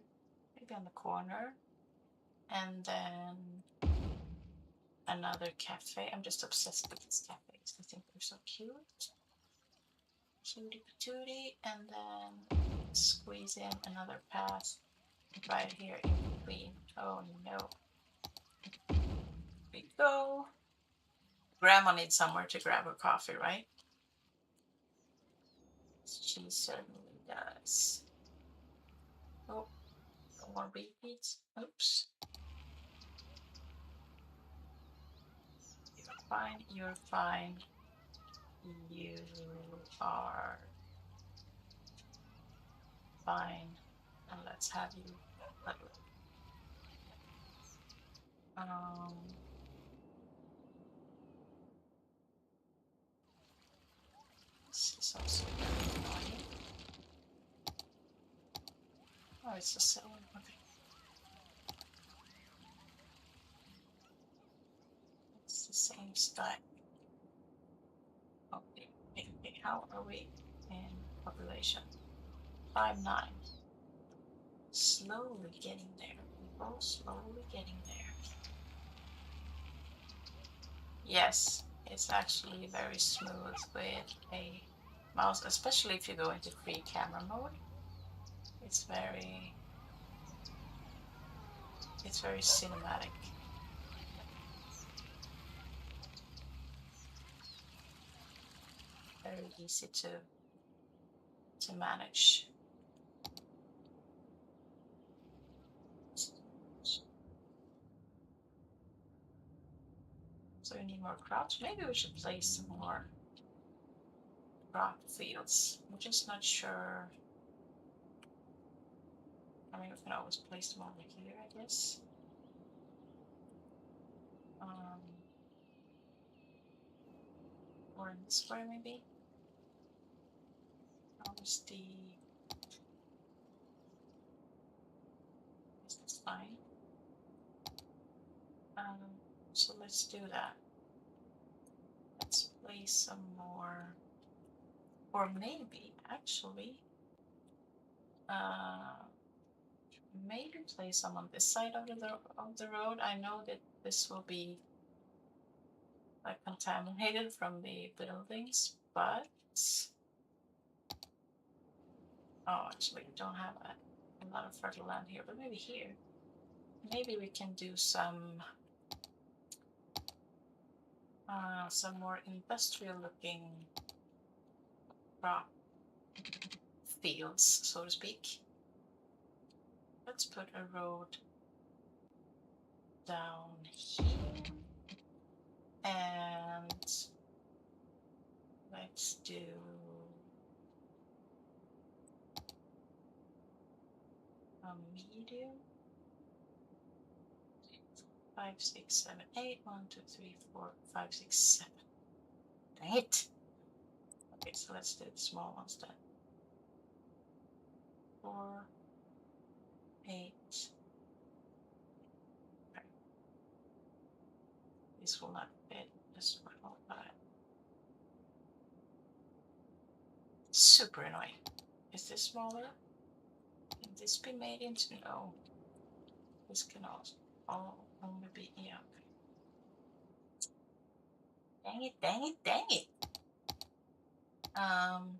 maybe on the corner, and then another cafe. I'm just obsessed with these cafes. I think they're so cute. Cutie patootie, and then squeeze in another path right here in between. Oh no. Here we go. Grandma needs somewhere to grab her coffee, right? She certainly does. Oh, no more repeats. Oops. You're fine. You're fine. You are fine. And let's have you cuddle. This is also very annoying. Oh, it's a cell. Okay. It's the same style. Okay. Okay. How are we in population? 5'9". Slowly getting there, people. Slowly getting there. Yes, it's actually very smooth with a mouse, especially if you go into free camera mode. It's very cinematic. Very easy to manage. So you need more crops. Maybe we should place some more crop fields. I'm just not sure. I mean, we can always place them over here, I guess. Or in this square, maybe. This is fine. So let's do that. Let's place some more, or maybe actually, maybe place some on this side of the road. I know that this will be like contaminated from the buildings, but oh, actually, we don't have a lot of fertile land here, but maybe here. Maybe we can do some more industrial looking crop fields, so to speak. Let's put a road down here, and let's do a medium. 5, 6, 7, 8. 1, 2, 3, 4, 5, 6, 7. Dang it. Okay, so let's do the small ones then. 4, 8. Okay. This will not fit as well, but super annoying. Is this smaller? Can this be made into? No. This can also only be, yeah. Dang it, dang it, dang it. Um,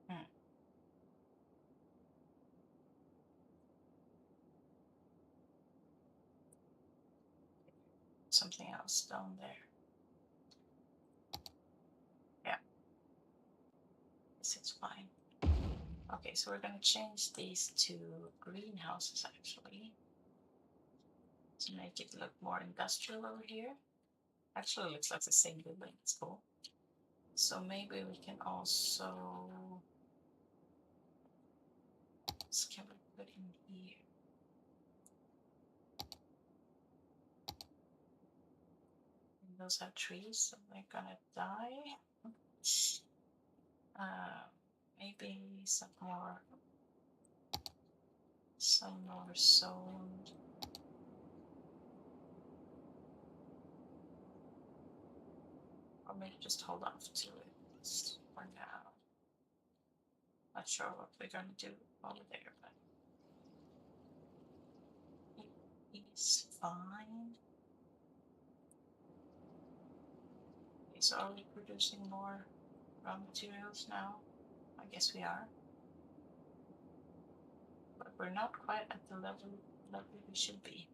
hmm, something else down there. Yeah, this is fine. Okay, so we're gonna change these to greenhouses actually to make it look more industrial over here. Actually, looks like the same building. It's cool. So maybe we can also, what can we put in here? And those are trees, so they're gonna die. Maybe some more sown, or maybe just hold off to it for now. Not sure what we're gonna do over there, but it's fine. Okay, so are we producing more raw materials now? I guess we are. But we're not quite at the level we should be.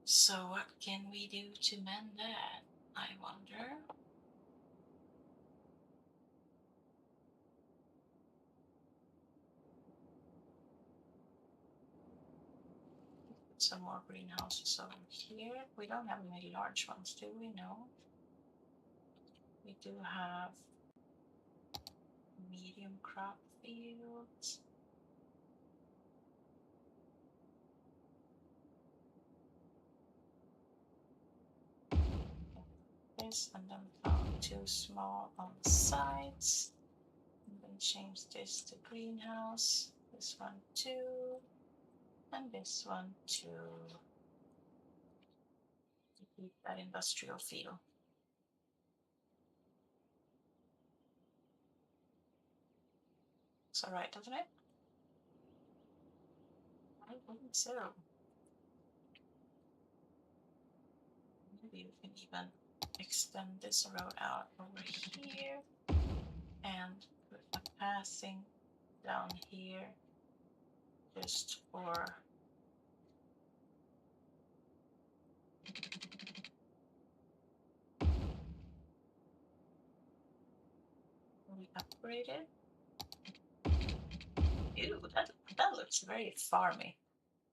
So what can we do to mend that, I wonder? Put some more greenhouses over here. We don't have many large ones, do we? No. We do have medium crop fields. This, and then two small on the sides. And then change this to greenhouse. This one too. And this one too. To keep that industrial feel. It's alright, doesn't it? I think so. Maybe we can even extend this road out over here and put a passing down here just for we upgrade it. Ew, that looks very farmy.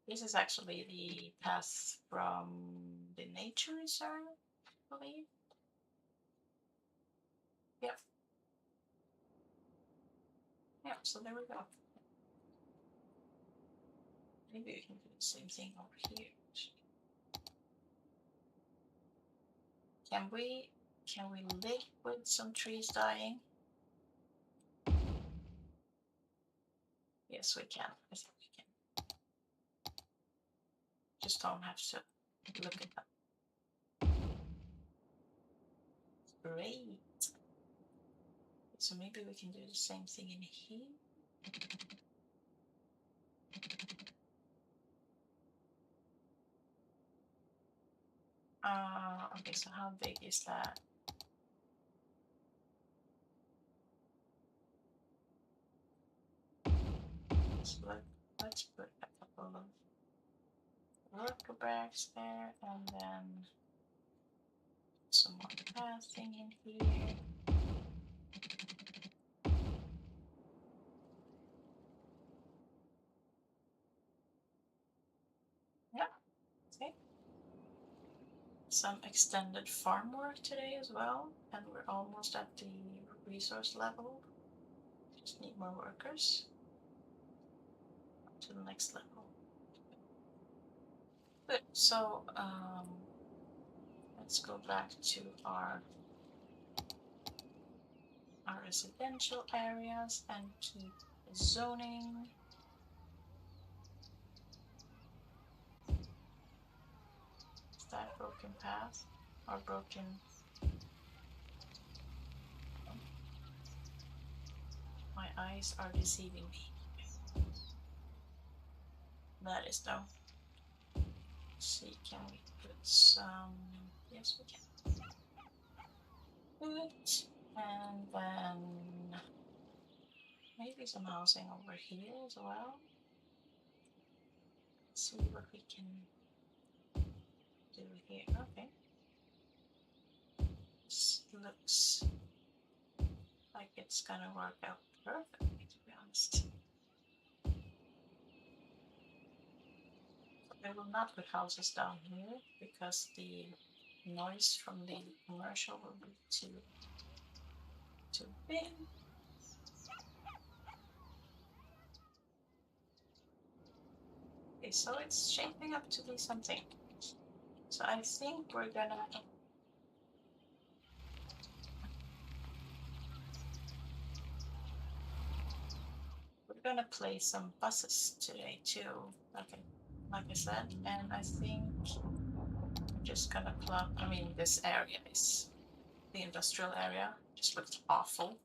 This is actually the path from the nature reserve, I believe. Yep. Yep, so there we go. Maybe we can do the same thing over here. Can we live with some trees dying? Yes, we can. I think we can. Just don't have to look at them. Great. So maybe we can do the same thing in here. Okay, so how big is that? So let's put a couple of cycle barracks there, and then some more pathing in here. Yeah, okay. Some extended farm work today as well, and we're almost at the resource level. Just need more workers to the next level. Good. So let's go back to our residential areas and keep zoning. Is that broken path or broken? My eyes are deceiving me. That is though. Let's see, can we put some? Yes, we can. Good. And then maybe some housing over here as well. Let's see what we can do here. Okay. This looks like it's gonna work out perfectly, to be honest. I will not put houses down here because the noise from the commercial will be too big. Okay, so it's shaping up to be something. So I think we're gonna play some buses today too. Okay, like I said, and I think I'm just gonna plug. I mean, this area is the industrial area. Just looks awful.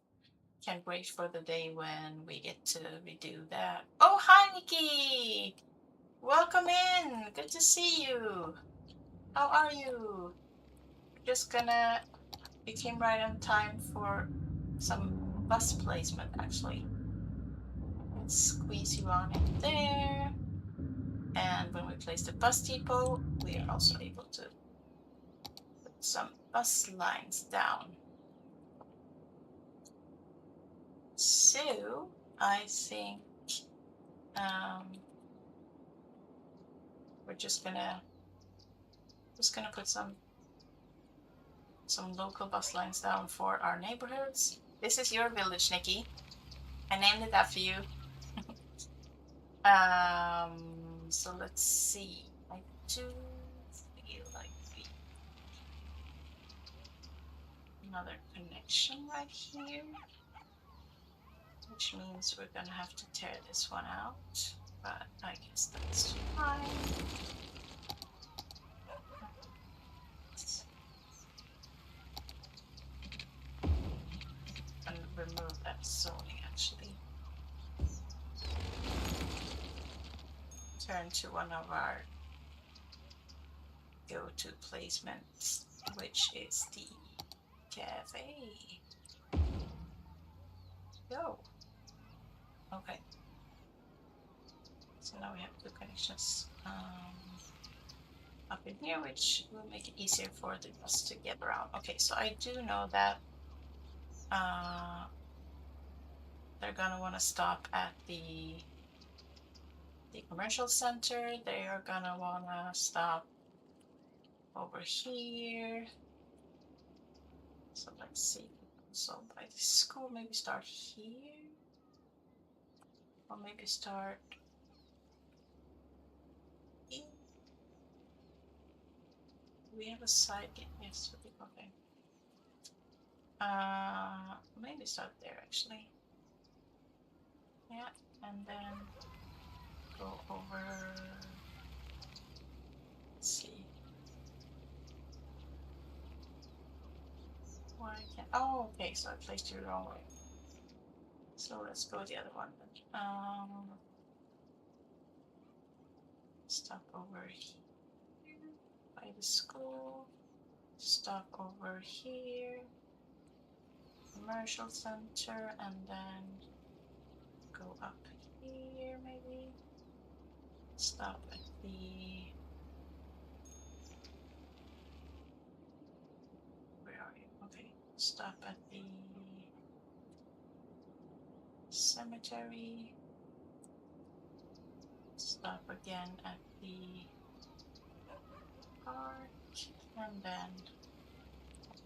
Can't wait for the day when we get to redo that. Oh, hi, Nikki! Welcome in. Good to see you. How are you? Just gonna. You came right on time for some bus placement, actually. Let's squeeze you on in there. And when we place the bus depot, we are also able to put some bus lines down. So I think we're just gonna put some local bus lines down for our neighborhoods. This is your village, Nikki. I named it after you. So let's see. I do feel like we another connection right here, which means we're gonna have to tear this one out, but I guess that's fine. And remove that zoning actually. Turn to one of our go-to placements, which is the cafe. Go. Okay. So now we have two connections up in here, which will make it easier for the bus to get around. Okay, so I do know that they're gonna want to stop at the commercial center. They are gonna want to stop over here. So let's see. So by the school, maybe start here, or maybe start here. We have a side gate. Yes, okay. Maybe start there actually. Yeah, and then go over. Let's see. Why can't? Oh, okay. So I placed you the wrong way. So let's go the other one then. Stop over here by the school. Stop over here. Commercial center, and then go up here maybe. Stop at the Stop at the cemetery. Stop again at the park, and then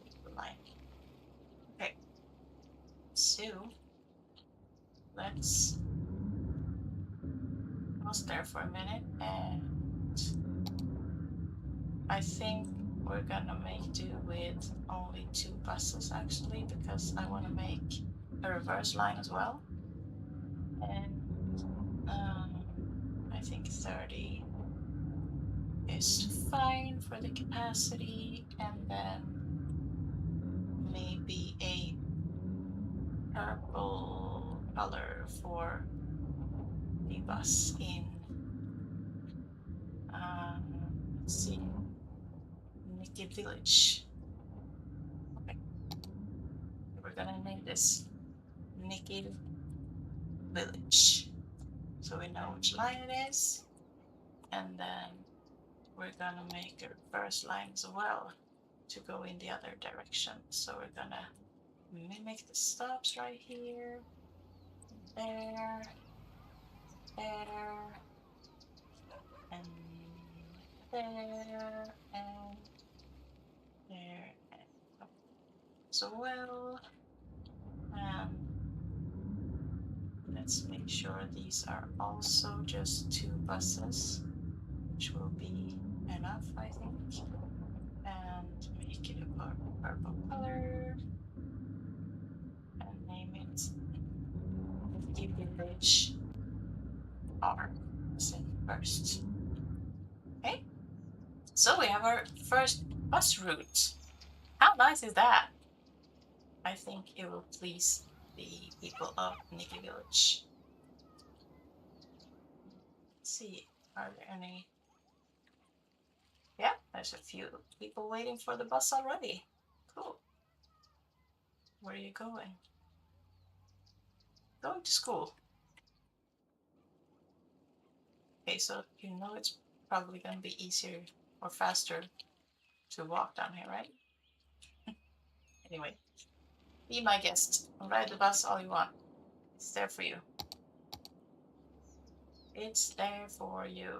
take the line. Okay, so let's pause there for a minute, and I think we're gonna make do with only 2 buses actually, because I want to make a reverse line as well. And I think 30 is fine for the capacity, and then maybe a purple color for the bus in let's see, Nikki Village. Okay, we're gonna name this Nikki Village, so we know which line it is. And then we're gonna make a reverse line as well to go in the other direction. So we're gonna mimic the stops right here, there, there, and there, and there, and so well. Let's make sure these are also just 2 buses, which will be enough, I think. And make it a purple color and name it Nikki Village R first. Okay, so we have our first bus route. How nice is that? I think it will please the people of Nikki Village. Let's see, are there any? Yeah, there's a few people waiting for the bus already. Cool. Where are you going? Going to school. Okay, so you know it's probably going to be easier or faster to walk down here, right? Anyway, be my guest. Ride the bus all you want. It's there for you. It's there for you.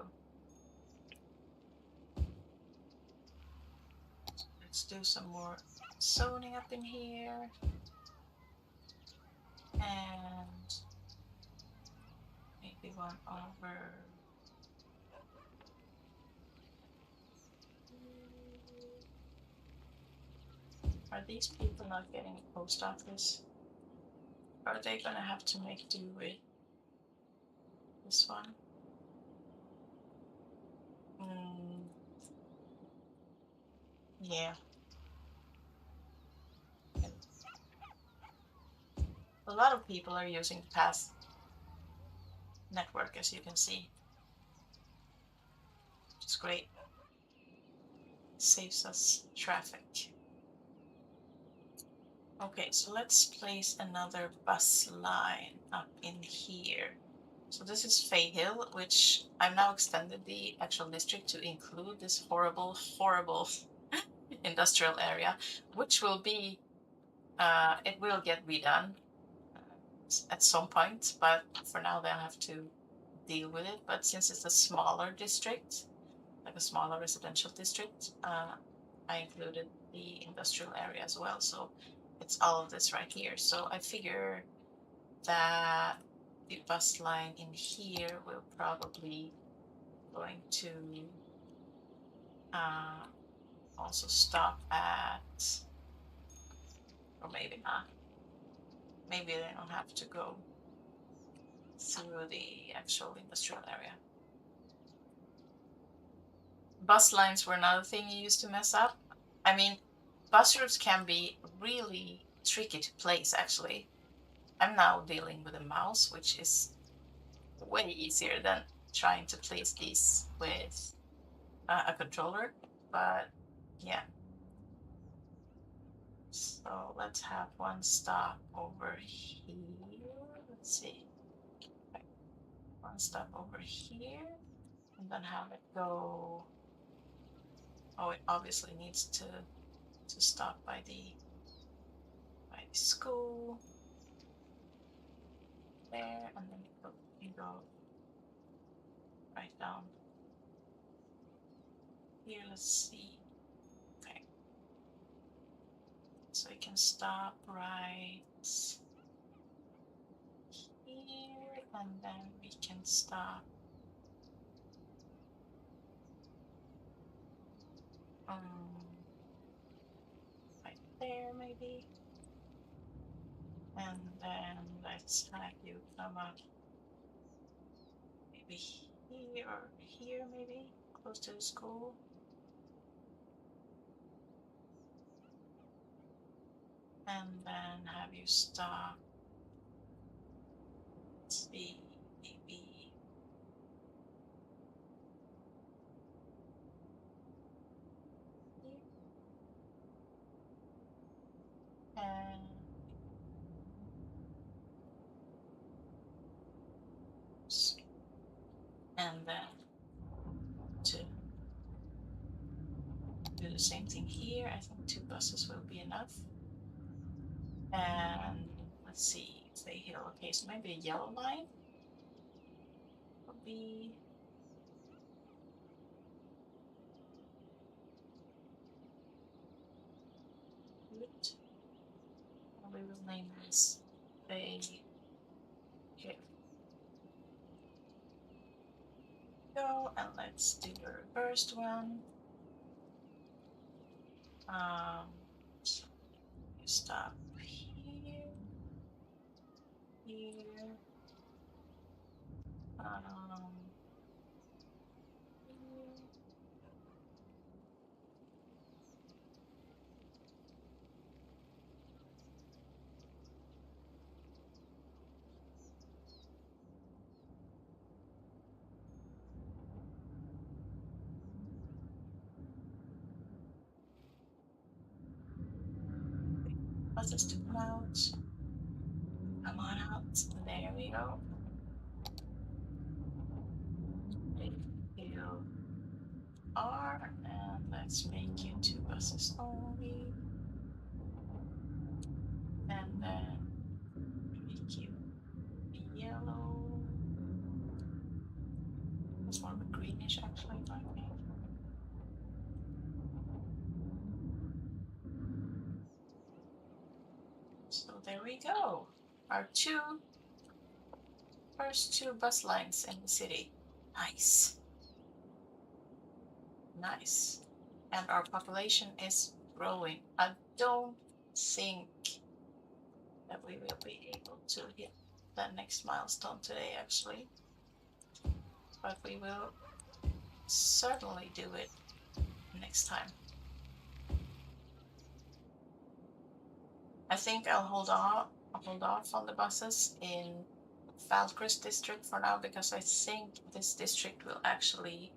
Let's do some more zoning up in here. And maybe one over. Are these people not getting a post office? Are they gonna have to make do with this one? Yeah. A lot of people are using the Path network, as you can see. It's great. Saves us traffic. Okay, so let's place another bus line up in here. So this is Fay Hill, which I've now extended the actual district to include this horrible, horrible industrial area, which will be, it will get redone at some point, but for now they'll have to deal with it. But since it's a smaller district, like a smaller residential district, I included the industrial area as well. So it's all of this right here. So I figure that the bus line in here will probably going to also stop at, or maybe not. Maybe they don't have to go through the actual industrial area. Bus lines were another thing you used to mess up. I mean, bus routes can be really tricky to place, actually. I'm now dealing with a mouse, which is way easier than trying to place these with a controller, but yeah. So let's have one stop over here. Let's see. One stop over here, and then have it go. Oh, it obviously needs to stop by the school there, and then you go right down here. Let's see. Okay, so you can stop right here, and then we can stop right there maybe, and then let's have you come up maybe here or here, maybe close to the school. And then have you stop, let's see, maybe here. And then to do the same thing here, I think 2 buses will be enough. And let's see if they hit. Okay, so maybe a yellow line would be good. And we will name this a, here we go, and let's do the reversed one. So you stop here, here, here. Buses to come out. Come on out. There we go. You are, and let's make you 2 buses only. And then make you yellow. It's more of a greenish actually, I think. So there we go. Our first two bus lines in the city. Nice. Nice. And our population is growing. I don't think that we will be able to hit the next milestone today, actually. But we will certainly do it next time. I think I'll hold off on the buses in Falkirk district for now, because I think this district will actually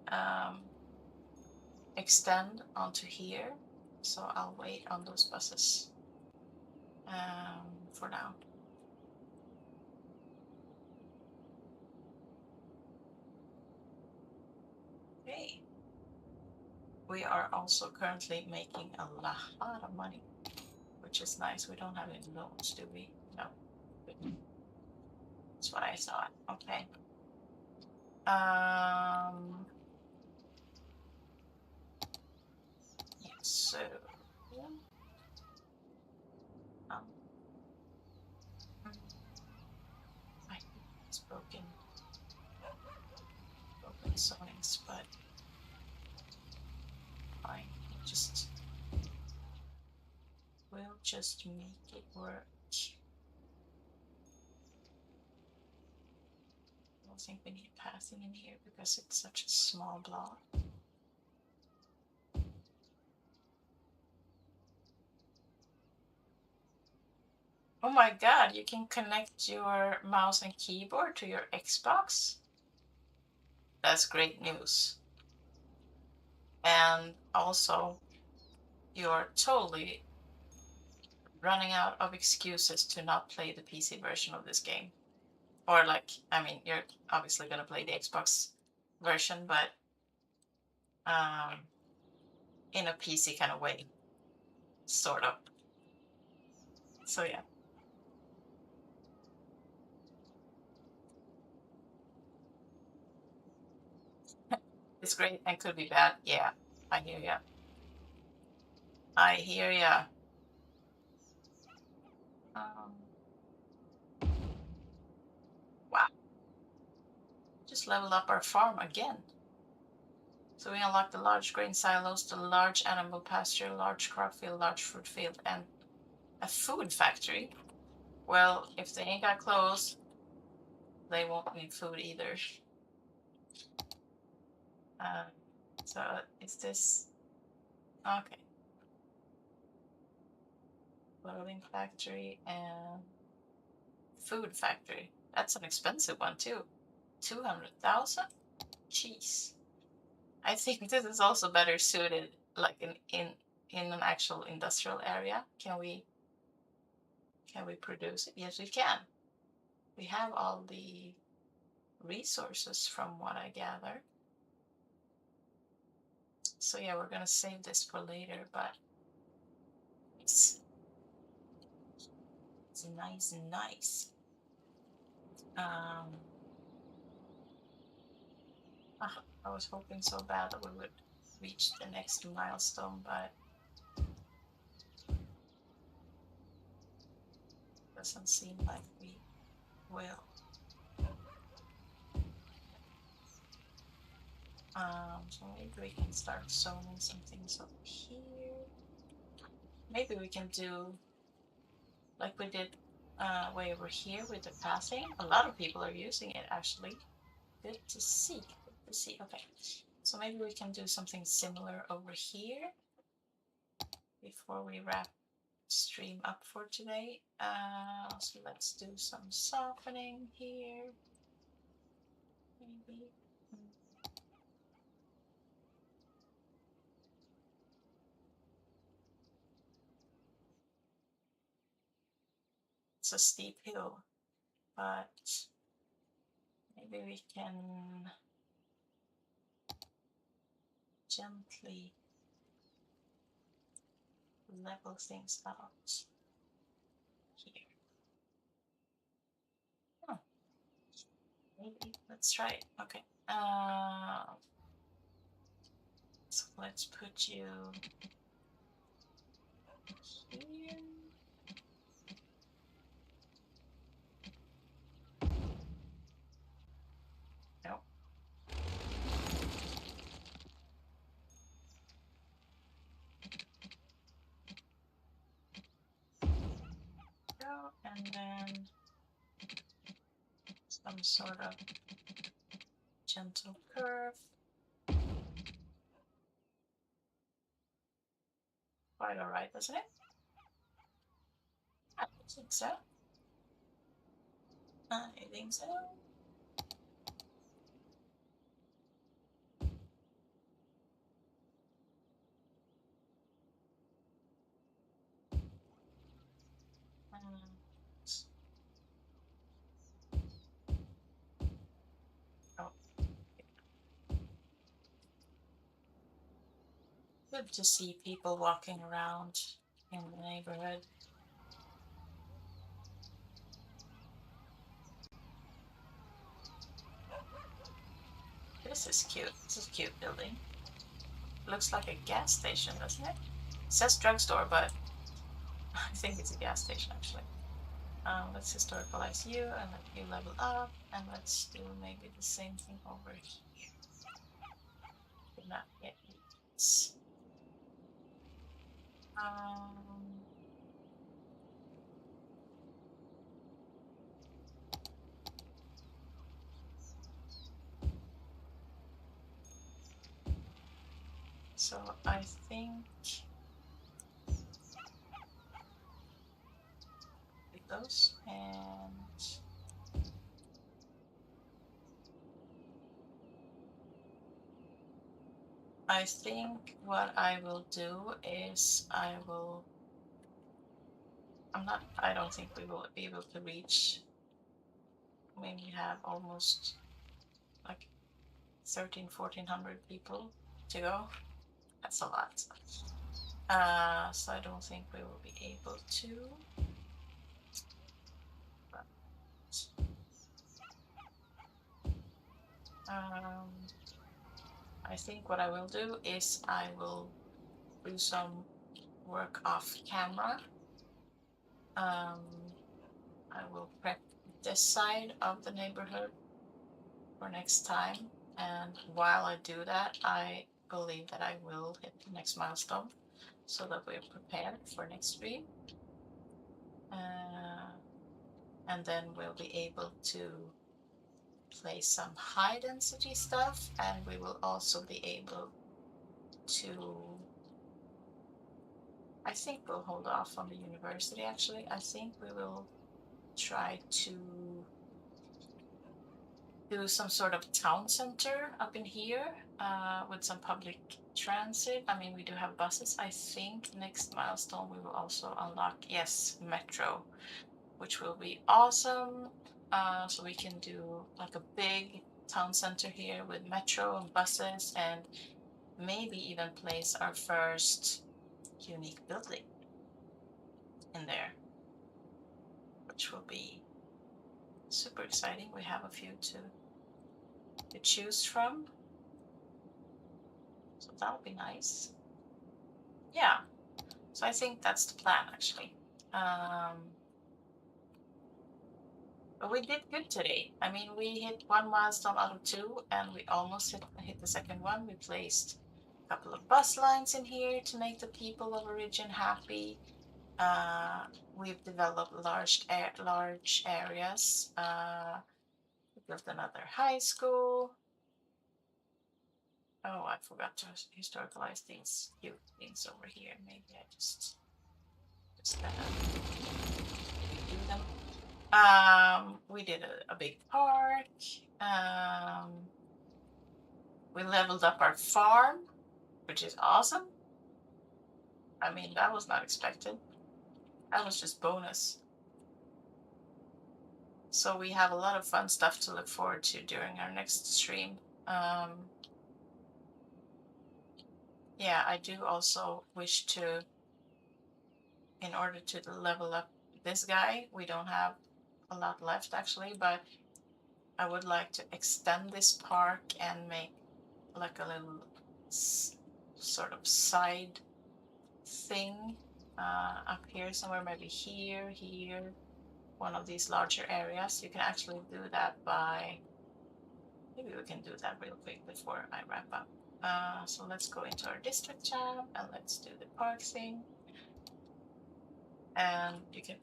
extend onto here. So I'll wait on those buses for now. Okay. We are also currently making a lot of money, which is nice. We don't have any loans, do we? No. Good. That's what I thought. Okay. Yeah, so I think it's broken songs, but fine. We'll just make it work. I don't think we need pathing in here because it's such a small block. Oh my god, you can connect your mouse and keyboard to your Xbox? That's great news. And also, you're totally running out of excuses to not play the PC version of this game. Or like, I mean, you're obviously gonna play the Xbox version, but in a PC kind of way, sort of. So yeah. It's great and could be bad. Yeah, I hear ya. I hear ya. Um, wow. Just leveled up our farm again. So we unlocked the large grain silos, the large animal pasture, large crop field, large fruit field, and a food factory. Well, if they ain't got clothes, they won't need food either. Uh, so is this okay? Clothing factory and food factory. That's an expensive one too. 200,000? Jeez. I think this is also better suited like in an actual industrial area. Can we produce it? Yes, we can. We have all the resources from what I gather. So yeah, we're gonna save this for later, but it's nice and nice. Um I was hoping so bad that we would reach the next milestone, but doesn't seem like we will. So maybe we can start zoning some things over here. Maybe we can do like we did way over here with the pathing. A lot of people are using it actually. Good to see. Good to see. Okay. So maybe we can do something similar over here before we wrap stream up for today. So let's do some softening here. Maybe. It's a steep hill, but maybe we can gently level things out here. Hmm, maybe let's try it. Okay. So let's put you here. No. Go, and then some sort of gentle curve. Quite all right, doesn't it? I think so. I think so. Um, oh, good to see people walking around in the neighborhood. This is cute. This is a cute building. Looks like a gas station, doesn't it? It says drugstore, but I think it's a gas station actually. Let's historicalize you and let you level up, and let's do maybe the same thing over here. Did not get it. Um, so I think with those, and I think what I will do is I don't think we will be able to reach when we have almost like 1400 people to go. That's a lot. So I don't think we will be able to. I think what I will do is I will do some work off camera. I will prep this side of the neighborhood for next time. And while I do that, I believe that I will hit the next milestone so that we're prepared for next stream. And then we'll be able to play some high density stuff, and we will also be able to, I think we'll hold off on the university actually. I think we will try to do some sort of town center up in here with some public transit. I mean, we do have buses. I think next milestone we will also unlock, yes, metro, which will be awesome. So we can do like a big town center here with metro and buses, and maybe even place our first unique building in there, which will be super exciting. We have a few to choose from, so that'll be nice. Yeah, so I think that's the plan actually. But we did good today. I mean, we hit one milestone out of two, and we almost hit the second one. We placed a couple of bus lines in here to make the people of Origin happy. We've developed large areas. We built another high school. Oh, I forgot to historicalize these cute things over here. Maybe I just do them. We did a big park. We leveled up our farm, which is awesome. I mean, that was not expected. That was just bonus. So we have a lot of fun stuff to look forward to during our next stream. Yeah, I do also wish to, in order to level up this guy, we don't have a lot left actually, but I would like to extend this park and make like a little sort of side thing up here somewhere, maybe here, one of these larger areas. You can actually do that by, maybe we can do that real quick before I wrap up. So let's go into our district tab and let's do the park thing. And you can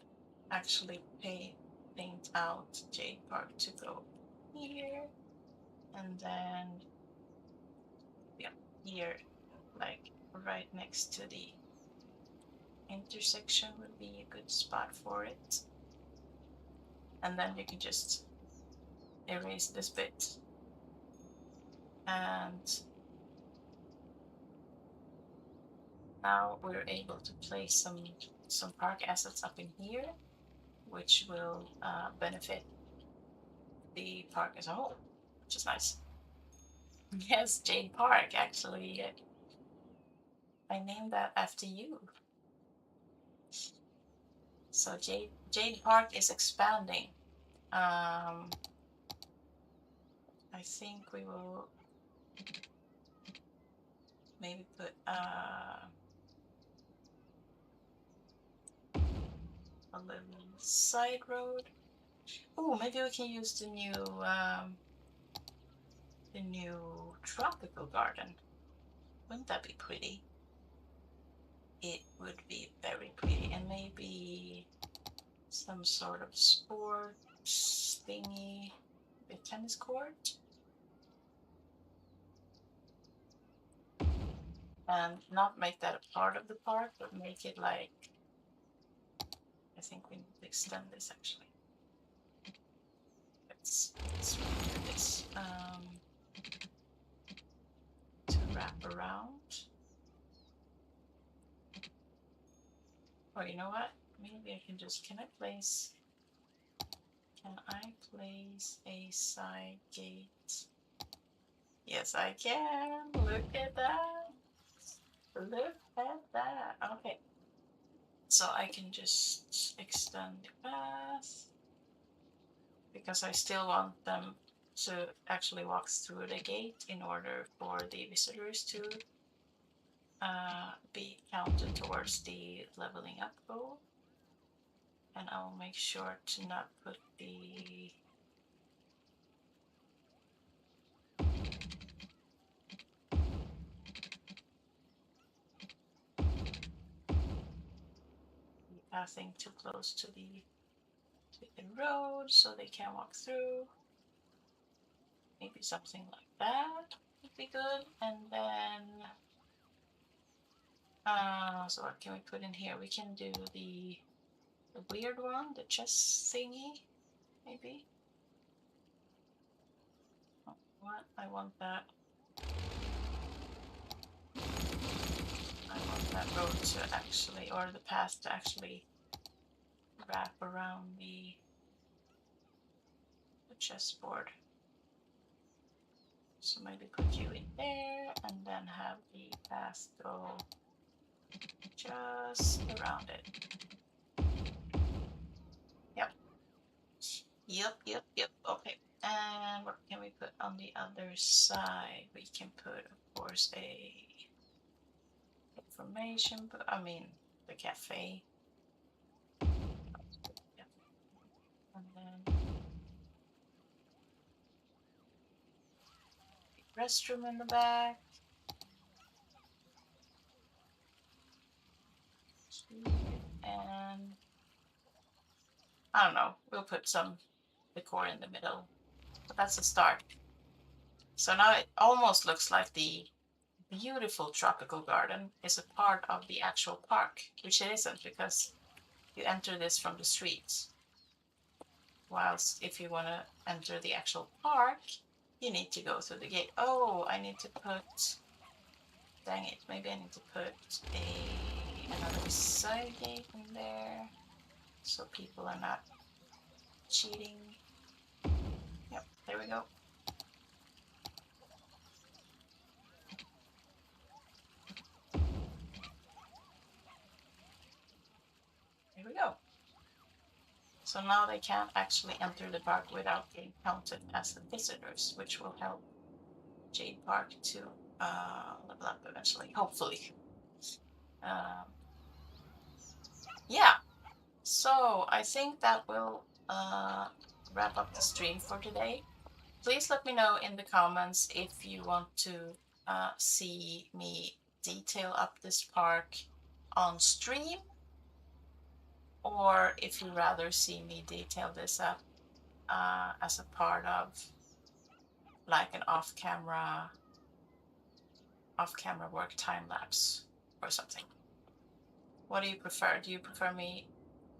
actually paint out Jade Park to go here, and then yeah, here, like right next to the intersection would be a good spot for it. And then you can just erase this bit, and now we're able to place some park assets up in here, which will benefit the park as a whole, which is nice. Yes, Jade Park, actually. I named that after you. So Jade Park is expanding. I think we will maybe put a little side road. Oh, maybe we can use the new tropical garden. Wouldn't that be pretty? It would be very pretty, and maybe some sort of sports thingy, a tennis court, and not make that a part of the park, but make it like, I think we need to extend this actually. Let's do this to wrap around. Or you know what? Maybe I can just, can I place a side gate? Yes, I can. Look at that. Look at that. Okay. So I can just extend the path because I still want them to actually walks through the gate in order for the visitors to be counted towards the leveling up goal. And I will make sure to not put the pathing too close to the road so they can't walk through. Maybe something like that would be good. And then so what can we put in here? We can do the weird one, the chess thingy, maybe. Oh, what? I want that. I want that road to actually, or the path to actually wrap around the chessboard. So maybe put you in there and then have the path go just around it. Yep. Yep. Okay. And what can we put on the other side? We can put, of course, a information, but I mean the cafe. And then restroom in the back. And I don't know, we'll put some decor in the middle. But that's a start. So now it almost looks like the beautiful tropical garden is a part of the actual park, which it isn't because you enter this from the streets. Whilst if you want to enter the actual park, you need to go through the gate. Oh, I need to put, dang it, maybe I need to put another side gate in there so people are not cheating. Yep, there we go. There we go. So now they can't actually enter the park without being counted as visitors, which will help Jade Park to level up eventually, hopefully. Yeah, so I think that will wrap up the stream for today. Please let me know in the comments if you want to see me detail up this park on stream, or if you rather see me detail this up as a part of like an off-camera work time lapse or something. What do you prefer? Do you prefer me?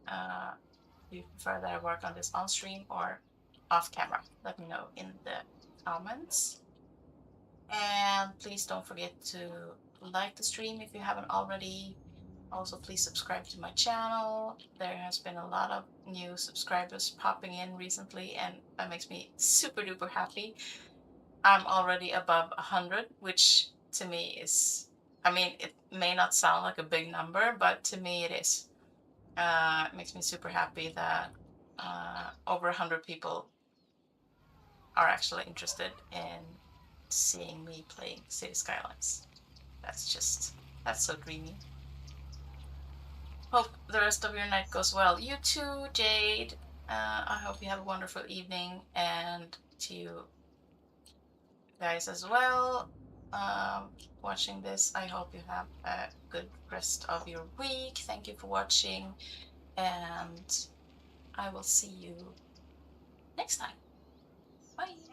Do you prefer that I work on this on stream or off camera? Let me know in the comments. And please don't forget to like the stream if you haven't already. Also, please subscribe to my channel. There has been a lot of new subscribers popping in recently, and that makes me super duper happy. I'm already above 100, which to me is, I mean, it may not sound like a big number, but to me it is. It makes me super happy that over 100 people are actually interested in seeing me playing City Skylines. That's so dreamy. Hope the rest of your night goes well. You too, Jade. I hope you have a wonderful evening, and to you guys as well watching this. I hope you have a good rest of your week. Thank you for watching, and I will see you next time. Bye.